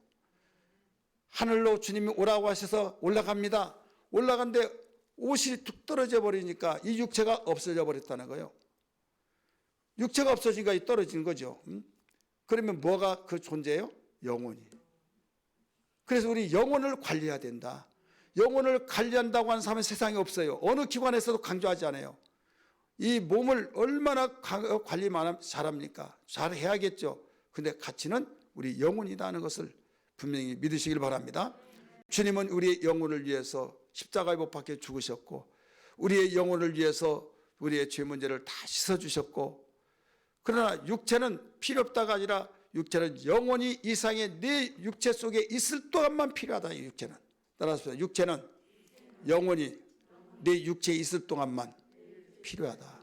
하늘로 주님이 오라고 하셔서 올라갑니다. 올라간데 옷이 툭 떨어져 버리니까 이 육체가 없어져 버렸다는 거예요. 육체가 없어지니까 이 떨어지는 거죠. 그러면 뭐가 그 존재예요? 영혼이. 그래서 우리 영혼을 관리해야 된다. 영혼을 관리한다고 하는 사람은 세상에 없어요. 어느 기관에서도 강조하지 않아요. 이 몸을 얼마나 관리 잘합니까? 잘해야겠죠. 근데 가치는 우리 영혼이다 하는 것을 분명히 믿으시길 바랍니다. 주님은 우리의 영혼을 위해서 십자가에 못 박혀 죽으셨고, 우리의 영혼을 위해서 우리의 죄 문제를 다 씻어주셨고, 그러나 육체는 필요 없다가 아니라 육체는 영원히 이상의 내 육체 속에 있을 동안만 필요하다. 이 육체는, 따라서 육체는 영원히 내 육체에 있을 동안만 필요하다.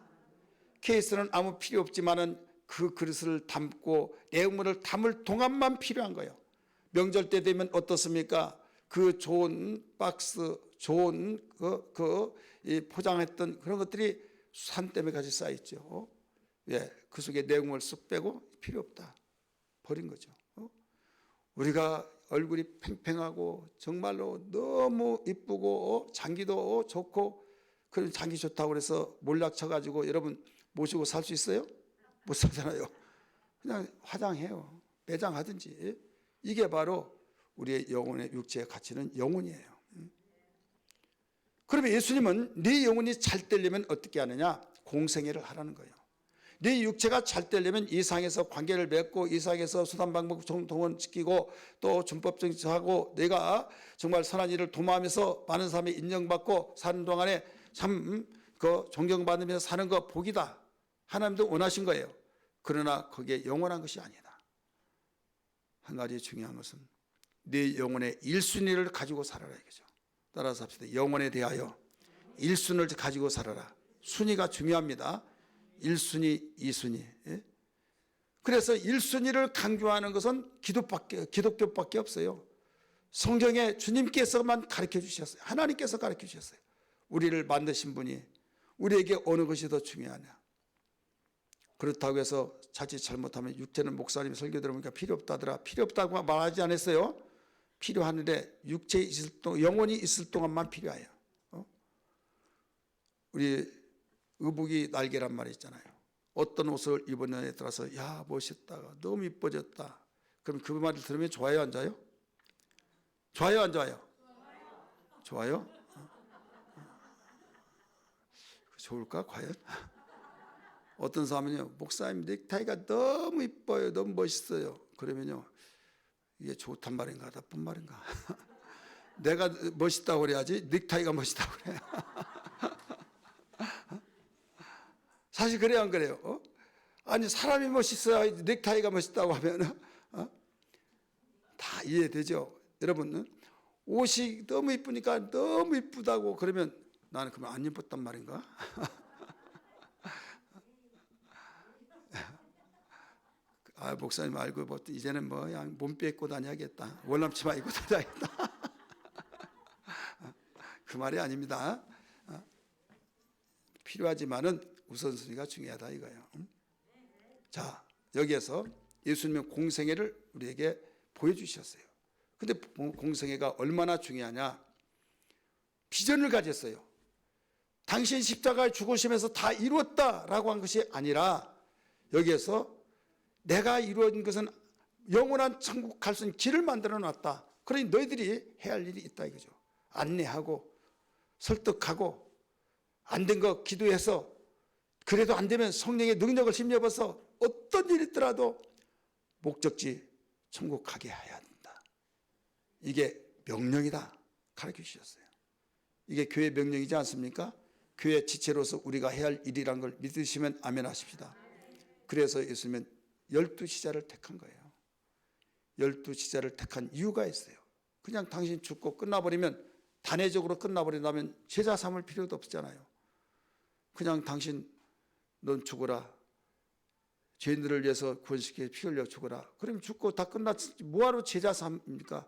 케이스는 아무 필요 없지만은 그 그릇을 담고 내용물을 담을 동안만 필요한 거예요. 명절 때 되면 어떻습니까? 그 좋은 박스, 좋은 이 포장했던 그런 것들이 산 때문에 같이 쌓여있죠. 예, 그 속에 내용을 쑥 빼고 필요 없다. 버린 거죠. 우리가 얼굴이 팽팽하고 정말로 너무 이쁘고 장기도 좋고, 그런 장기 좋다고 그래서 몰락 쳐가지고 여러분 모시고 살 수 있어요? 못 살잖아요. 그냥 화장해요. 매장하든지. 이게 바로 우리의 영혼의 육체의 가치는 영혼이에요. 그러면 예수님은 네 영혼이 잘 되려면 어떻게 하느냐? 공생애를 하라는 거예요. 네 육체가 잘 되려면 이 상에서 관계를 맺고, 이 상에서 수단 방법 동원 지키고, 또 준법 정치하고, 내가 정말 선한 일을 도모하면서 많은 사람이 인정받고 사는 동안에 참 존경받으면서 사는 거 복이다. 하나님도 원하신 거예요. 그러나 그게 영원한 것이 아니다. 한 가지 중요한 것은 네 영혼의 1순위를 가지고 살아라 이거죠. 따라서 합시다. 영혼에 대하여 1순위를 가지고 살아라. 순위가 중요합니다. 1순위, 2순위. 예? 그래서 1순위를 강조하는 것은 기독교밖에 없어요. 성경에 주님께서만 가르쳐 주셨어요. 하나님께서 가르쳐 주셨어요. 우리를 만드신 분이 우리에게 어느 것이 더 중요하냐. 그렇다고 해서 자칫 잘못하면 육체는 목사님 설교 들어보니까 필요 없다더라. 필요 없다고 말하지 않았어요. 필요한데 육체에 있을 동안, 영혼이 있을 동안만 필요해요. 우리 의복이 날개란 말이 있잖아요. 어떤 옷을 입었느냐에 따라서 야 멋있다, 너무 이뻐졌다. 그럼 그 말을 들으면 좋아요 안 좋아요? 좋아요 안 좋아요? 좋아요? 좋을까 과연? 어떤 사람은요, 목사님 넥타이가 너무 이뻐요, 너무 멋있어요. 그러면요, 이게 좋단 말인가 나쁜 말인가? 내가 멋있다고 그래야지 넥타이가 멋있다고 그래. 사실 그래요 안 그래요? 아니 사람이 멋있어야 넥타이가 멋있다고 하면 다 이해되죠. 여러분, 옷이 너무 이쁘니까 너무 이쁘다고 그러면 나는 그러면 안 예뻤단 말인가? 아, 목사님 알고 뭐 이제는 뭐 그냥 몸빼 입고 다녀야겠다. 월남치마 입고 다녀야겠다. 그 말이 아닙니다. 필요하지만은 우선순위가 중요하다 이거예요. 자, 여기에서 예수님의 공생애를 우리에게 보여주셨어요. 근데 공생애가 얼마나 중요하냐? 비전을 가졌어요. 당신 십자가에 죽으시면서 다 이루었다라고 한 것이 아니라 여기에서 내가 이루어진 것은 영원한 천국 갈 수 있는 길을 만들어 놨다. 그러니 너희들이 해야 할 일이 있다 이거죠. 안내하고 설득하고 안 된 거 기도해서, 그래도 안 되면 성령의 능력을 힘입어서 어떤 일이 있더라도 목적지 천국 가게 해야 된다. 이게 명령이다 가르쳐 주셨어요. 이게 교회 명령이지 않습니까? 교회 지체로서 우리가 해야 할 일이란 걸 믿으시면 아멘 하십시다. 그래서 예수님은 12지자를 택한 거예요. 12지자를 택한 이유가 있어요. 그냥 당신 죽고 끝나버리면, 단회적으로 끝나버린다면 제자 삼을 필요도 없잖아요. 그냥 당신 넌 죽어라, 죄인들을 위해서 구원시켜 피 흘려 죽어라. 그러면 죽고 다 끝났지 뭐하러 제자 삼입니까?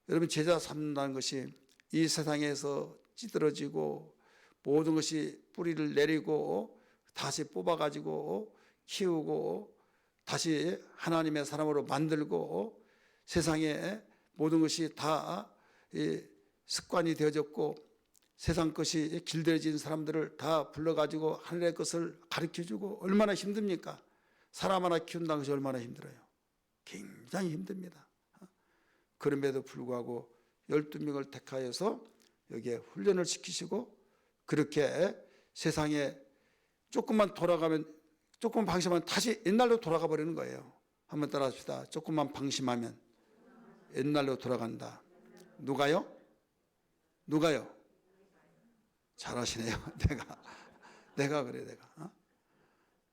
여러분, 제자 삼는다는 것이 이 세상에서 찌들어지고 모든 것이 뿌리를 내리고 다시 뽑아가지고 키우고 다시 하나님의 사람으로 만들고 세상에 모든 것이 다 습관이 되어졌고 세상 것이 길들여진 사람들을 다 불러가지고 하늘의 것을 가르쳐주고 얼마나 힘듭니까? 사람 하나 키운다는 것이 얼마나 힘들어요. 굉장히 힘듭니다. 그럼에도 불구하고 12명을 택하여서 여기에 훈련을 시키시고 그렇게 세상에 조금만 돌아가면 조금만 방심하면 다시 옛날로 돌아가 버리는 거예요. 한번 따라합시다. 조금만 방심하면 옛날로 돌아간다. 누가요? 누가요? 잘하시네요. 내가 그래 내가.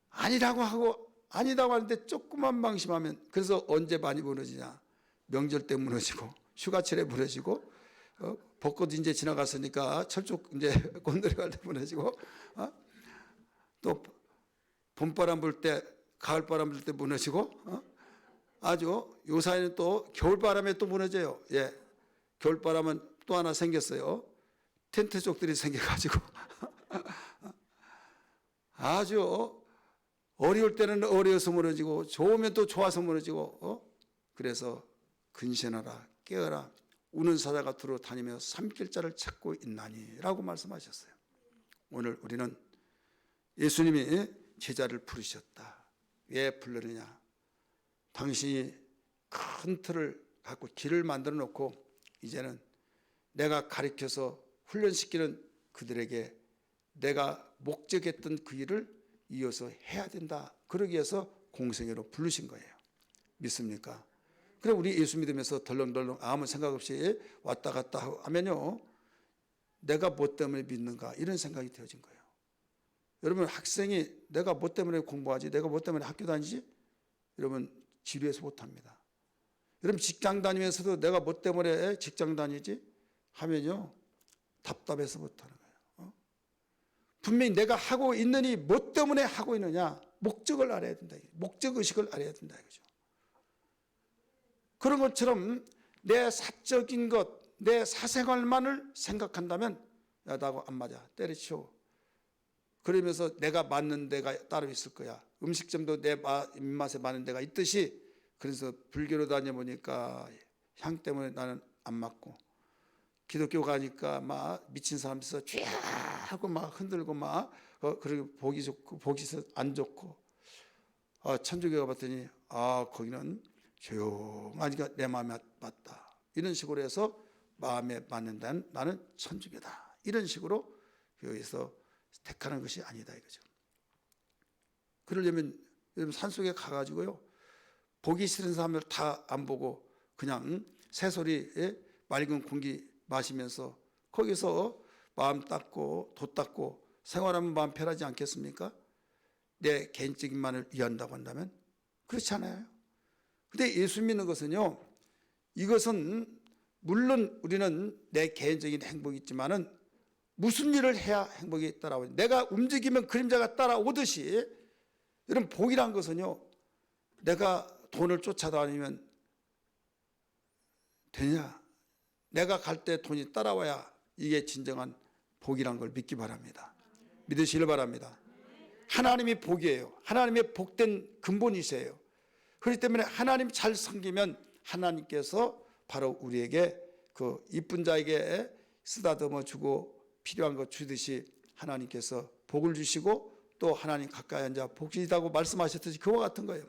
아니라고 하고 아니라고 하는데 조금만 방심하면 그래서 언제 많이 무너지냐? 명절 때 무너지고 휴가철에 무너지고 벚꽃 이제 지나갔으니까 철쭉 이제 꽃 내려갈 때 무너지고 또 봄바람 불 때 가을바람 불 때 무너지고 아주 요사이는 또 겨울바람에 또 무너져요. 예, 겨울바람은 또 하나 생겼어요. 텐트 쪽들이 생겨가지고 아주 어려울 때는 어려워서 무너지고 좋으면 또 좋아서 무너지고 그래서 근신하라 깨어라 우는 사자가 두루 다니며 삼킬자를 찾고 있나니 라고 말씀하셨어요. 오늘 우리는 예수님이 제자를 부르셨다. 왜 부르느냐? 당신이 큰 틀을 갖고 길을 만들어 놓고 이제는 내가 가르쳐서 훈련시키는 그들에게 내가 목적했던 그 일을 이어서 해야 된다. 그러기 위해서 공생애로 부르신 거예요. 믿습니까? 그래 우리 예수 믿으면서 덜렁덜렁 아무 생각 없이 왔다 갔다 하면요. 내가 뭐 때문에 믿는가 이런 생각이 되어진 거예요. 여러분 학생이 내가 뭐 때문에 공부하지? 내가 뭐 때문에 학교 다니지? 여러분 지루해서 못합니다. 여러분 직장 다니면서도 내가 뭐 때문에 직장 다니지? 하면요. 답답해서 못하는 거예요. 분명히 내가 하고 있느니 뭐 때문에 하고 있느냐? 목적을 알아야 된다. 목적의식을 알아야 된다. 이거죠. 그런 것처럼 내 사적인 것, 내 사생활만을 생각한다면 야, 나하고 안 맞아. 때려치워. 그러면서 내가 맞는 데가 따로 있을 거야. 음식점도 내 입맛에 맞는 데가 있듯이 그래서 불교로 다녀보니까 향 때문에 나는 안 맞고 기독교 가니까 막 미친 사람 있어 쥐 하고 막 흔들고 막 그리고 보기 좋고 보기 안 좋고 천주교 가봤더니 거기는 조용하니까 내 마음에 맞다. 이런 식으로 해서 마음에 맞는 데는 나는 천주교다. 이런 식으로 여기서 택하는 것이 아니다 이거죠. 그러려면 산속에 가가지고요. 보기 싫은 사람들 다 안 보고 그냥 새소리에 맑은 공기 마시면서 거기서 마음 닦고 도 닦고 생활하면 마음 편하지 않겠습니까? 내 개인적인만을 위한다고 한다면 그렇지 않아요. 근데 예수 믿는 것은요. 이것은 물론 우리는 내 개인적인 행복이 있지만은 무슨 일을 해야 행복이 따라오냐. 내가 움직이면 그림자가 따라오듯이 여러분 복이란 것은요. 내가 돈을 쫓아다니면 되냐. 내가 갈 때 돈이 따라와야 이게 진정한 복이란 걸 믿기 바랍니다. 믿으시길 바랍니다. 하나님이 복이에요. 하나님의 복된 근본이세요. 그렇기 때문에 하나님 잘 섬기면 하나님께서 바로 우리에게 그 이쁜 자에게 쓰다듬어 주고 필요한 것 주듯이 하나님께서 복을 주시고 또 하나님 가까이 앉아 복이라고 말씀하셨듯이 그와 같은 거예요.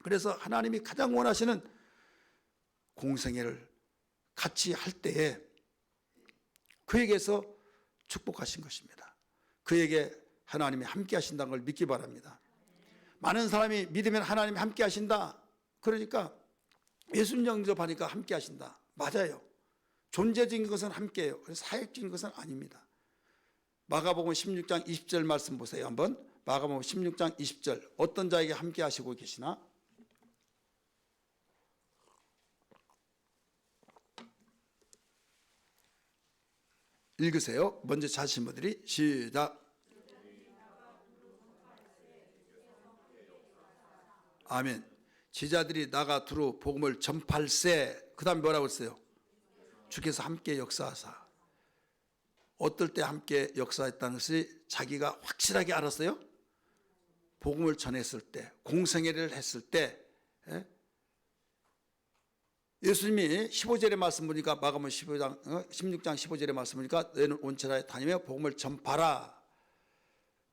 그래서 하나님이 가장 원하시는 공생애를 같이 할 때에 그에게서 축복하신 것입니다. 그에게 하나님이 함께 하신다는 걸 믿기 바랍니다. 많은 사람이 믿으면 하나님이 함께 하신다. 그러니까 예수님 영접하니까 함께 하신다. 맞아요. 존재적인 것은 함께해요. 사역적인 것은 아닙니다. 마가복음 16장 20절 말씀 보세요. 한번 마가복음 16장 20절 어떤 자에게 함께 하시고 계시나? 읽으세요. 먼저 자신 분들이 시작. 아멘. 제자들이 나가 두루 복음을 전팔세. 그다음 뭐라고 했어요? 주께서 함께 역사하사. 어떨 때 함께 역사했다는 것이 자기가 확실하게 알았어요? 복음을 전했을 때, 공생애를 했을 때. 예수님이 15절의 말씀 보니까 마가복음 16장 15절의 말씀 보니까 너희는 온 천하에 다니며 복음을 전파라.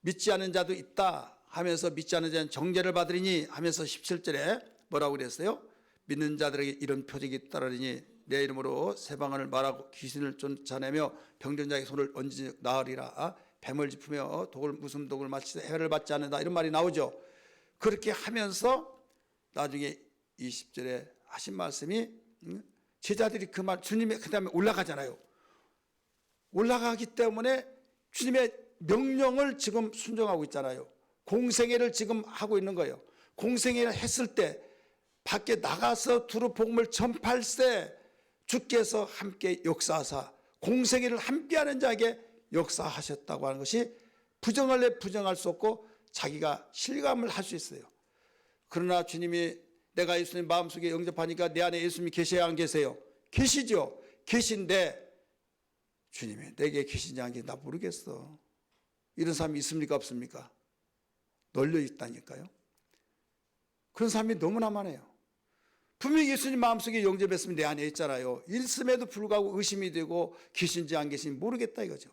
믿지 않는 자도 있다 하면서 믿지 않는 자는 정죄를 받으리니 하면서 17절에 뭐라고 그랬어요? 믿는 자들에게 이런 표적이 따르리니 내 이름으로 새 방언을 말하고 귀신을 쫓아내며 병든 자에게 손을 얹으니 나으리라. 뱀을 짚으며 무슨 독을 마치되 해를 받지 않는다. 이런 말이 나오죠. 그렇게 하면서 나중에 20절에 하신 말씀이 제자들이 그 말 주님의 그 다음에 올라가잖아요. 올라가기 때문에 주님의 명령을 지금 순종하고 있잖아요. 공생애를 지금 하고 있는 거예요. 공생애를 했을 때 밖에 나가서 두루 복음을 전팔세. 주께서 함께 역사하사 공생애를 함께하는 자에게 역사하셨다고 하는 것이 부정할래 부정할 수 없고 자기가 실감을 할 수 있어요. 그러나 주님이 내가 예수님 마음속에 영접하니까 내 안에 예수님이 계세요 안 계세요? 계시죠. 계신데 주님이 내게 계신지 안 계신지 나 모르겠어. 이런 사람이 있습니까 없습니까? 널려 있다니까요. 그런 사람이 너무나 많아요. 분명히 예수님 마음속에 영접했으면 내 안에 있잖아요. 있음에도 불구하고 의심이 되고 계신지 안 계신지 모르겠다 이거죠.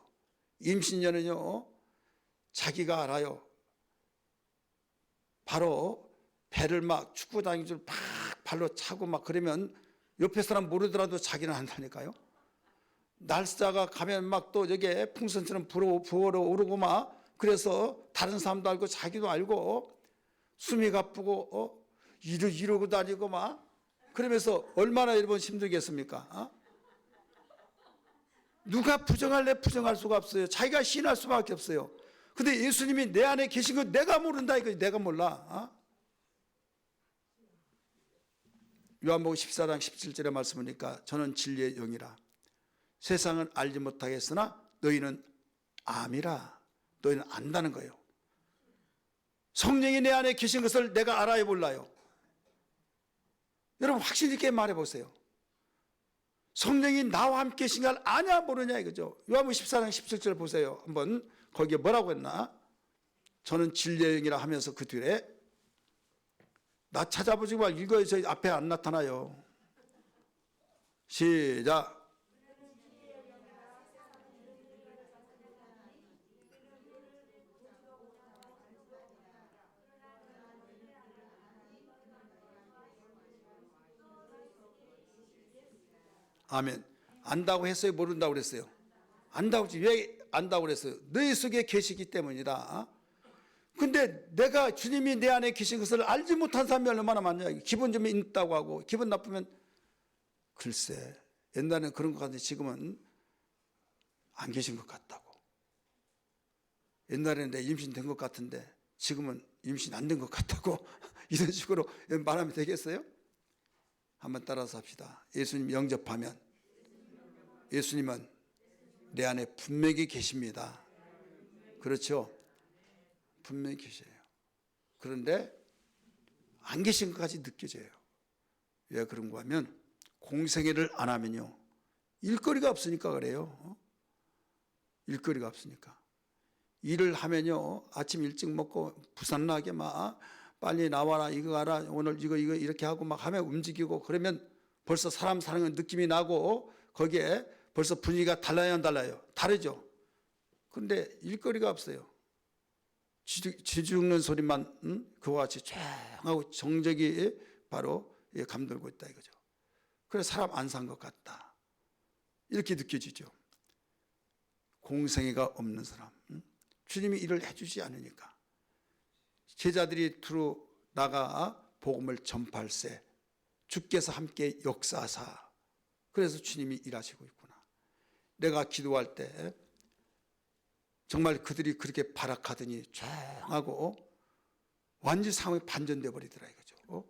임신녀는요 자기가 알아요. 바로 배를 막 축구 다니는 줄 막 발로 차고 막 그러면 옆에 사람 모르더라도 자기는 안다니까요. 날짜가 가면 막 또 여기에 풍선처럼 부어오르고 막 그래서 다른 사람도 알고 자기도 알고 숨이 가쁘고 이러고 다니고 막 그러면서 얼마나 여러분 힘들겠습니까? 누가 부정할래 부정할 수가 없어요. 자기가 신할 수밖에 없어요. 근데 예수님이 내 안에 계신 거 내가 모른다 이거 내가 몰라. 요한복음 14장 17절의 말씀 보니까 저는 진리의 영이라 세상은 알지 못하겠으나 너희는 암이라. 너희는 안다는 거예요. 성령이 내 안에 계신 것을 내가 알아야 몰라요. 여러분 확신 있게 말해보세요. 성령이 나와 함께 계신 걸 아냐 모르냐 이거죠. 요한복음 14장 17절 보세요. 한번 거기에 뭐라고 했나? 저는 진리의 영이라 하면서 그 뒤에 나 찾아보지 말 읽어요. 저 앞에 안 나타나요. 시작. 아멘. 안다고 했어요? 모른다고 그랬어요? 안다고 했지. 왜 안다고 그랬어요? 너희 속에 계시기 때문이다. 근데 내가 주님이 내 안에 계신 것을 알지 못한 사람이 얼마나 많냐. 기분 좀 있다고 하고 기분 나쁘면 글쎄 옛날에는 그런 것 같은데 지금은 안 계신 것 같다고. 옛날에는 내 임신된 것 같은데 지금은 임신 안 된 것 같다고 이런 식으로 말하면 되겠어요? 한번 따라서 합시다. 예수님 영접하면 예수님은 내 안에 분명히 계십니다. 그렇죠? 분명히 계셔요. 그런데 안 계신 것까지 느껴져요. 왜 그런가 하면 공생애를 안 하면요 일거리가 없으니까 그래요. 일거리가 없으니까. 일을 하면요 아침 일찍 먹고 부산나게 막 빨리 나와라 이거 알아 오늘 이거 이렇게 하고 막 하면 움직이고 그러면 벌써 사람 사는 느낌이 나고 거기에 벌써 분위기가 달라요 안 달라요? 다르죠. 그런데 일거리가 없어요. 쥐 죽는 소리만 그와 같이 조용하고 정적이 바로 감돌고 있다 이거죠. 그래서 사람 안 산 것 같다 이렇게 느껴지죠. 공생애가 없는 사람, 주님이 일을 해주지 않으니까 제자들이 두루 나가 복음을 전팔세. 주께서 함께 역사하사. 그래서 주님이 일하시고 있구나. 내가 기도할 때 정말 그들이 그렇게 발악하더니 조용하고 완전히 상황이 반전돼 버리더라 이거죠.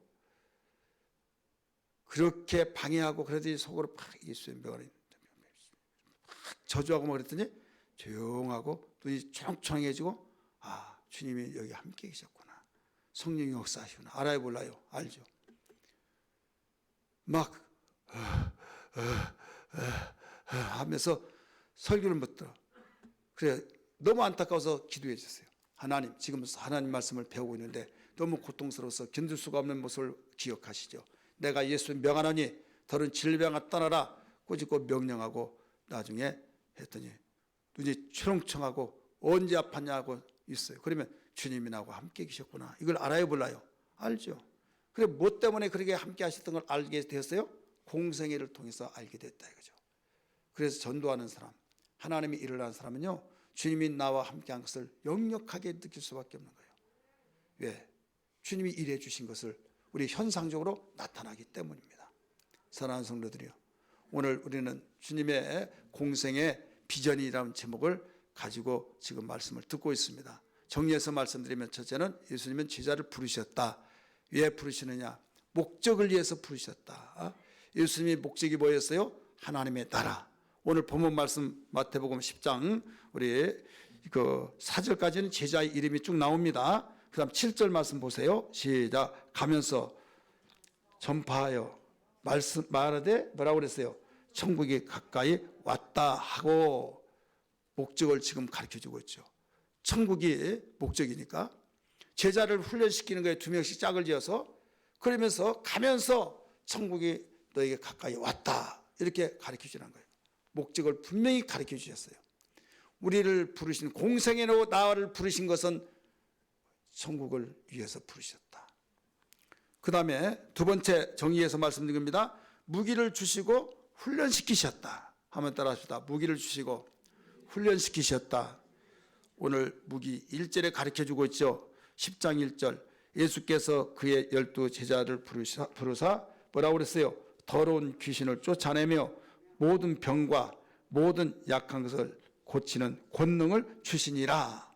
그렇게 방해하고 그러더니 속으로 팍 저주하고 막 그랬더니 조용하고 눈이 초롱초롱해지고 아 주님이 여기 함께 계셨구나. 성령이 역사하시구나. 알아요, 몰라요? 알죠. 막 하면서 설교를 못 들어. 그래, 너무 안타까워서 기도해 주세요. 하나님, 지금 하나님 말씀을 배우고 있는데 너무 고통스러워서 견딜 수가 없는 모습을 기억하시죠. 내가 예수 명하노니 더러운 질병아 떠나라 꼬집고 명령하고 나중에 했더니 눈이 초롱청하고 언제 아팠냐고 있어요. 그러면 주님이 나하고 함께 계셨구나. 이걸 알아요, 몰라요? 알죠. 그래, 뭐 때문에 그렇게 함께 하셨던 걸 알게 되었어요? 공생애를 통해서 알게 됐다 이거죠. 그래서 전도하는 사람, 하나님이 일을 하는 사람은요, 주님이 나와 함께 한 것을 역력하게 느낄 수밖에 없는 거예요. 왜? 주님이 일해 주신 것을 우리 현상적으로 나타나기 때문입니다. 사랑하는 성도들이요, 오늘 우리는 주님의 공생의 비전이라는 제목을 가지고 지금 말씀을 듣고 있습니다. 정리해서 말씀드리면, 첫째는 예수님은 제자를 부르셨다. 왜 부르시느냐? 목적을 위해서 부르셨다. 예수님의 목적이 뭐였어요? 하나님의 나라. 오늘 본문 말씀 마태복음 10장 우리 그 4절까지는 제자의 이름이 쭉 나옵니다. 그 다음 7절 말씀 보세요. 시작. 가면서 전파하여 말하되 뭐라고 그랬어요? 천국이 가까이 왔다 하고, 목적을 지금 가르쳐주고 있죠. 천국이 목적이니까 제자를 훈련시키는 거에 2명씩 짝을 지어서, 그러면서 가면서 천국이 너에게 가까이 왔다 이렇게 가르쳐주는 거예요. 목적을 분명히 가르쳐 주셨어요. 우리를 부르신, 공생애로 나를 부르신 것은 천국을 위해서 부르셨다. 그 다음에 두 번째 정의해서 말씀드립니다. 무기를 주시고 훈련시키셨다. 한번 따라 합시다. 무기를 주시고 훈련시키셨다. 오늘 무기 1절에 가르쳐주고 있죠. 10장 1절. 예수께서 그의 12 제자를 부르사 뭐라고 그랬어요? 더러운 귀신을 쫓아내며 모든 병과 모든 약한 것을 고치는 권능을 주시니라.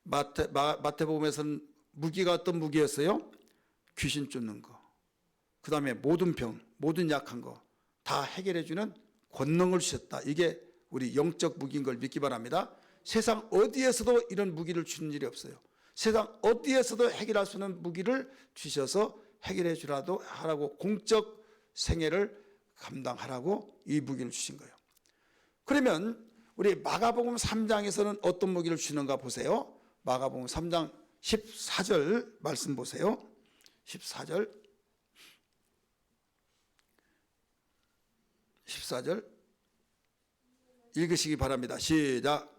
마태복음에서는 무기가 어떤 무기였어요? 귀신 쫓는 거. 그 다음에 모든 병, 모든 약한 거 다 해결해주는 권능을 주셨다. 이게 우리 영적 무기인 걸 믿기 바랍니다. 세상 어디에서도 이런 무기를 주는 일이 없어요. 세상 어디에서도 해결할 수 있는 무기를 주셔서 해결해 주라도 하라고, 공적 생애를 감당하라고 이 무기를 주신 거예요. 그러면 우리 마가복음 3장에서는 어떤 무기를 주는가 보세요. 마가복음 3장 14절 말씀 보세요. 14절 읽으시기 바랍니다. 시작.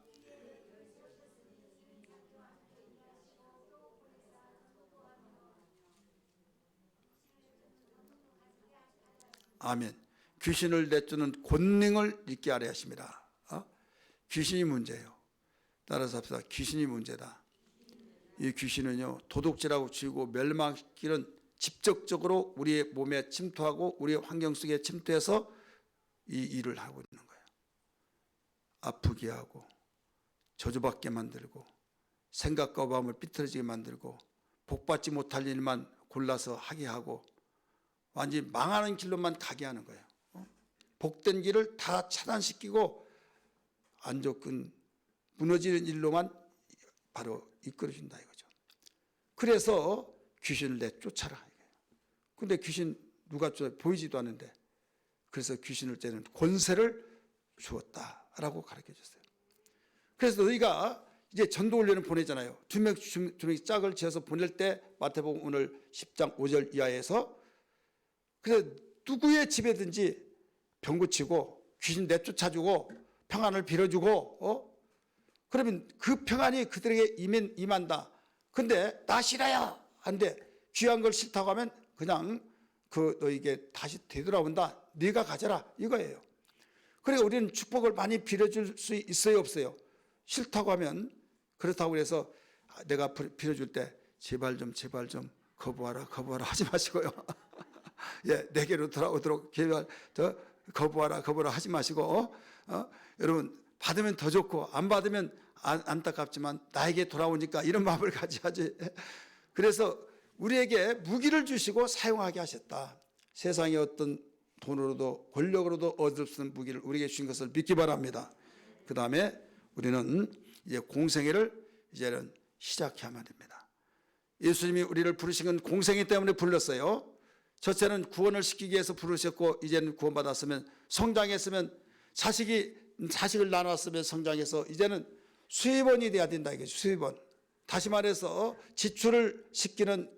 아멘. 귀신을 내쫓는 권능을 있게 하려 하십니다. 귀신이 문제예요. 따라서 합시다. 귀신이 문제다. 이 귀신은요, 도둑질하고 죽이고 멸망시키는, 직접적으로 우리의 몸에 침투하고 우리의 환경 속에 침투해서 이 일을 하고 있는 거예요. 아프게 하고 저주받게 만들고 생각과 마음을 삐뚤어지게 만들고 복받지 못할 일만 골라서 하게 하고 완전히 망하는 길로만 가게 하는 거예요. 복된 길을 다 차단시키고 안 좋은 무너지는 일로만 바로 이끌어준다 이거죠. 그래서 귀신을 내쫓아라. 근데 귀신 누가 쫓아? 보이지도 않는데. 그래서 귀신을 쫓는 권세를 주었다라고 가르쳐 줬어요. 그래서 너희가 이제 전도 훈련을 보내잖아요. 두 명씩 짝을 지어서 보낼 때 마태복음 오늘 10장 5절 이하에서, 그래서 누구의 집에든지 병 고치고 귀신 내쫓아주고 평안을 빌어주고, 그러면 그 평안이 그들에게 임한다. 근데 나 싫어요. 한데 귀한 걸 싫다고 하면 그냥 너에게 다시 되돌아온다. 네가 가져라 이거예요. 그러니까 우리는 축복을 많이 빌어줄 수 있어요, 없어요? 싫다고 하면, 그렇다고 해서 내가 빌어줄 때 제발 좀 거부하라 하지 마시고요. 예, 내게로 돌아오도록 제발 거부하라 하지 마시고, 여러분 받으면 더 좋고 안 받으면 안타깝지만 나에게 돌아오니까 이런 마음을 가져야지. 그래서 우리에게 무기를 주시고 사용하게 하셨다. 세상의 어떤 돈으로도 권력으로도 얻을 수 있는 무기를 우리에게 주신 것을 믿기 바랍니다. 그 다음에 우리는 이제 공생애를 이제는 시작해야만 됩니다. 예수님이 우리를 부르신 건 공생애 때문에 불렀어요. 첫째는 구원을 시키기 위해서 부르셨고, 이제는 구원받았으면 성장했으면 자식을 나눴으면 성장해서 이제는 수입원이 돼야 된다 이거죠. 수입원. 다시 말해서 지출을 시키는,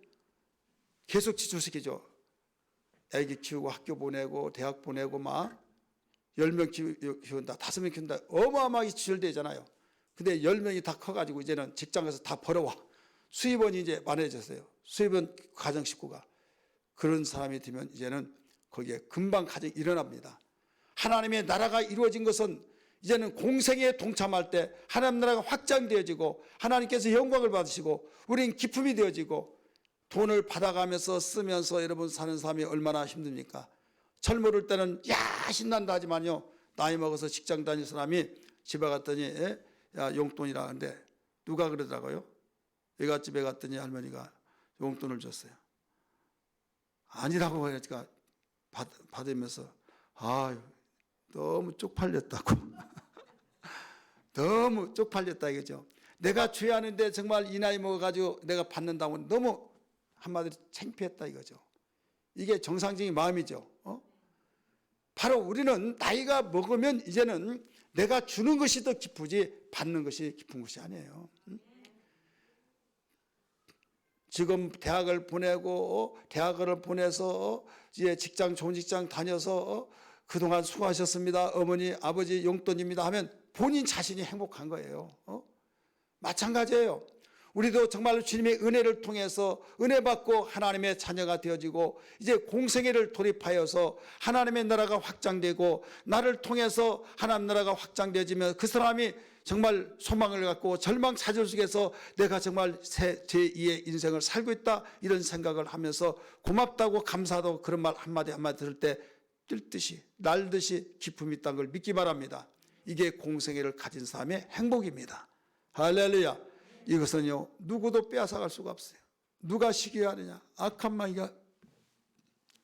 계속 지출시키죠. 애기 키우고 학교 보내고 대학 보내고 막 10명 키운다, 5명 키운다, 어마어마하게 지출되잖아요. 근데 10명이 다 커가지고 이제는 직장 가서 다 벌어와. 수입원이 이제 많아졌어요. 수입원 가정 식구가. 그런 사람이 되면 이제는 거기에 금방 가정이 일어납니다. 하나님의 나라가 이루어진 것은 이제는 공생에 동참할 때 하나님 나라가 확장되어지고 하나님께서 영광을 받으시고 우리는 기쁨이 되어지고, 돈을 받아가면서 쓰면서 여러분 사는 삶이 얼마나 힘듭니까? 젊을 때는 야 신난다 하지만요, 나이 먹어서 직장 다닐 사람이 집에 갔더니 야 용돈이라 하는데, 누가 그러더라고요? 외갓집에 갔더니 할머니가 용돈을 줬어요. 아니라고 하니까 받으면서 아유 너무 쪽팔렸다고. 너무 쪽팔렸다 이거죠. 내가 죄하는데 정말 이 나이 먹어가지고 내가 받는다고 너무 한마디로 창피했다 이거죠. 이게 정상적인 마음이죠. 바로 우리는 나이가 먹으면 이제는 내가 주는 것이 더 기쁘지 받는 것이 기쁜 것이 아니에요. 지금 대학을 보내서 이제 좋은 직장 다녀서 그동안 수고하셨습니다. 어머니, 아버지 용돈입니다 하면 본인 자신이 행복한 거예요. 마찬가지예요. 우리도 정말로 주님의 은혜를 통해서 은혜 받고 하나님의 자녀가 되어지고 이제 공생애를 돌입하여서 하나님의 나라가 확장되고 나를 통해서 하나님 나라가 확장되어지면 그 사람이 정말 소망을 갖고 절망 좌절 속에서 내가 정말 제2의 인생을 살고 있다 이런 생각을 하면서 고맙다고 감사하다고 그런 말 한마디 들을 때 뜰듯이 날듯이 기쁨이 있다는 걸 믿기 바랍니다. 이게 공생애를 가진 사람의 행복입니다. 할렐루야. 이것은요 누구도 빼앗아갈 수가 없어요. 누가 시기하느냐? 악한 마귀가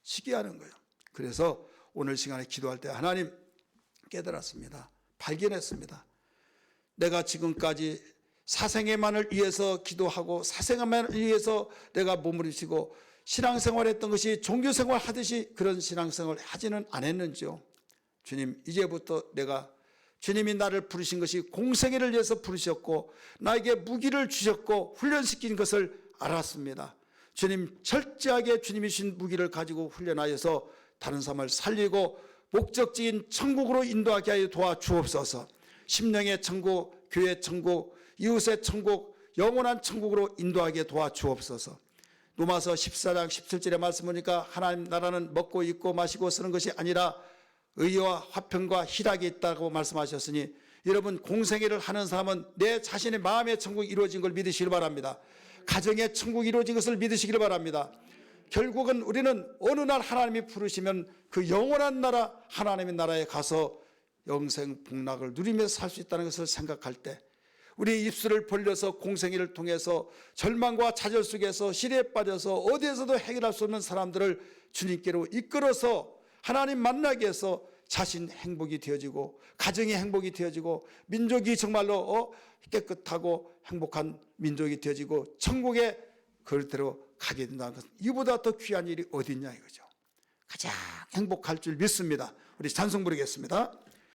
시기하는 거예요. 그래서 오늘 시간에 기도할 때 하나님 깨달았습니다. 발견했습니다. 내가 지금까지 사생애만을 위해서 기도하고 사생애만을 위해서 내가 몸부림치고 신앙생활했던 것이 종교생활 하듯이 그런 신앙생활을 하지는 않았는지요. 주님, 이제부터 내가 주님이 나를 부르신 것이 공생애를 위해서 부르셨고 나에게 무기를 주셨고 훈련시킨 것을 알았습니다. 주님, 철저하게 주님이 주신 무기를 가지고 훈련하여서 다른 사람을 살리고 목적지인 천국으로 인도하게 하여 도와주옵소서. 심령의 천국, 교회의 천국, 이웃의 천국, 영원한 천국으로 인도하게 도와주옵소서. 로마서 14장 17절의 말씀 보니까 하나님 나라는 먹고 입고 마시고 쓰는 것이 아니라 의와 화평과 희락이 있다고 말씀하셨으니 여러분 공생애를 하는 사람은 내 자신의 마음의 천국이 이루어진 걸 믿으시길 바랍니다. 가정의 천국이 이루어진 것을 믿으시길 바랍니다. 결국은 우리는 어느 날 하나님이 부르시면 그 영원한 나라 하나님의 나라에 가서 영생 복락을 누리면서 살 수 있다는 것을 생각할 때 우리 입술을 벌려서 공생애를 통해서 절망과 좌절 속에서 시리에 빠져서 어디에서도 해결할 수 없는 사람들을 주님께로 이끌어서 하나님 만나게 해서 자신 행복이 되어지고 가정이 행복이 되어지고 민족이 정말로 깨끗하고 행복한 민족이 되어지고 천국에 그대로 가게 된다는 것은 이보다 더 귀한 일이 어디 있냐 이거죠. 가장 행복할 줄 믿습니다. 우리 찬송 부르겠습니다.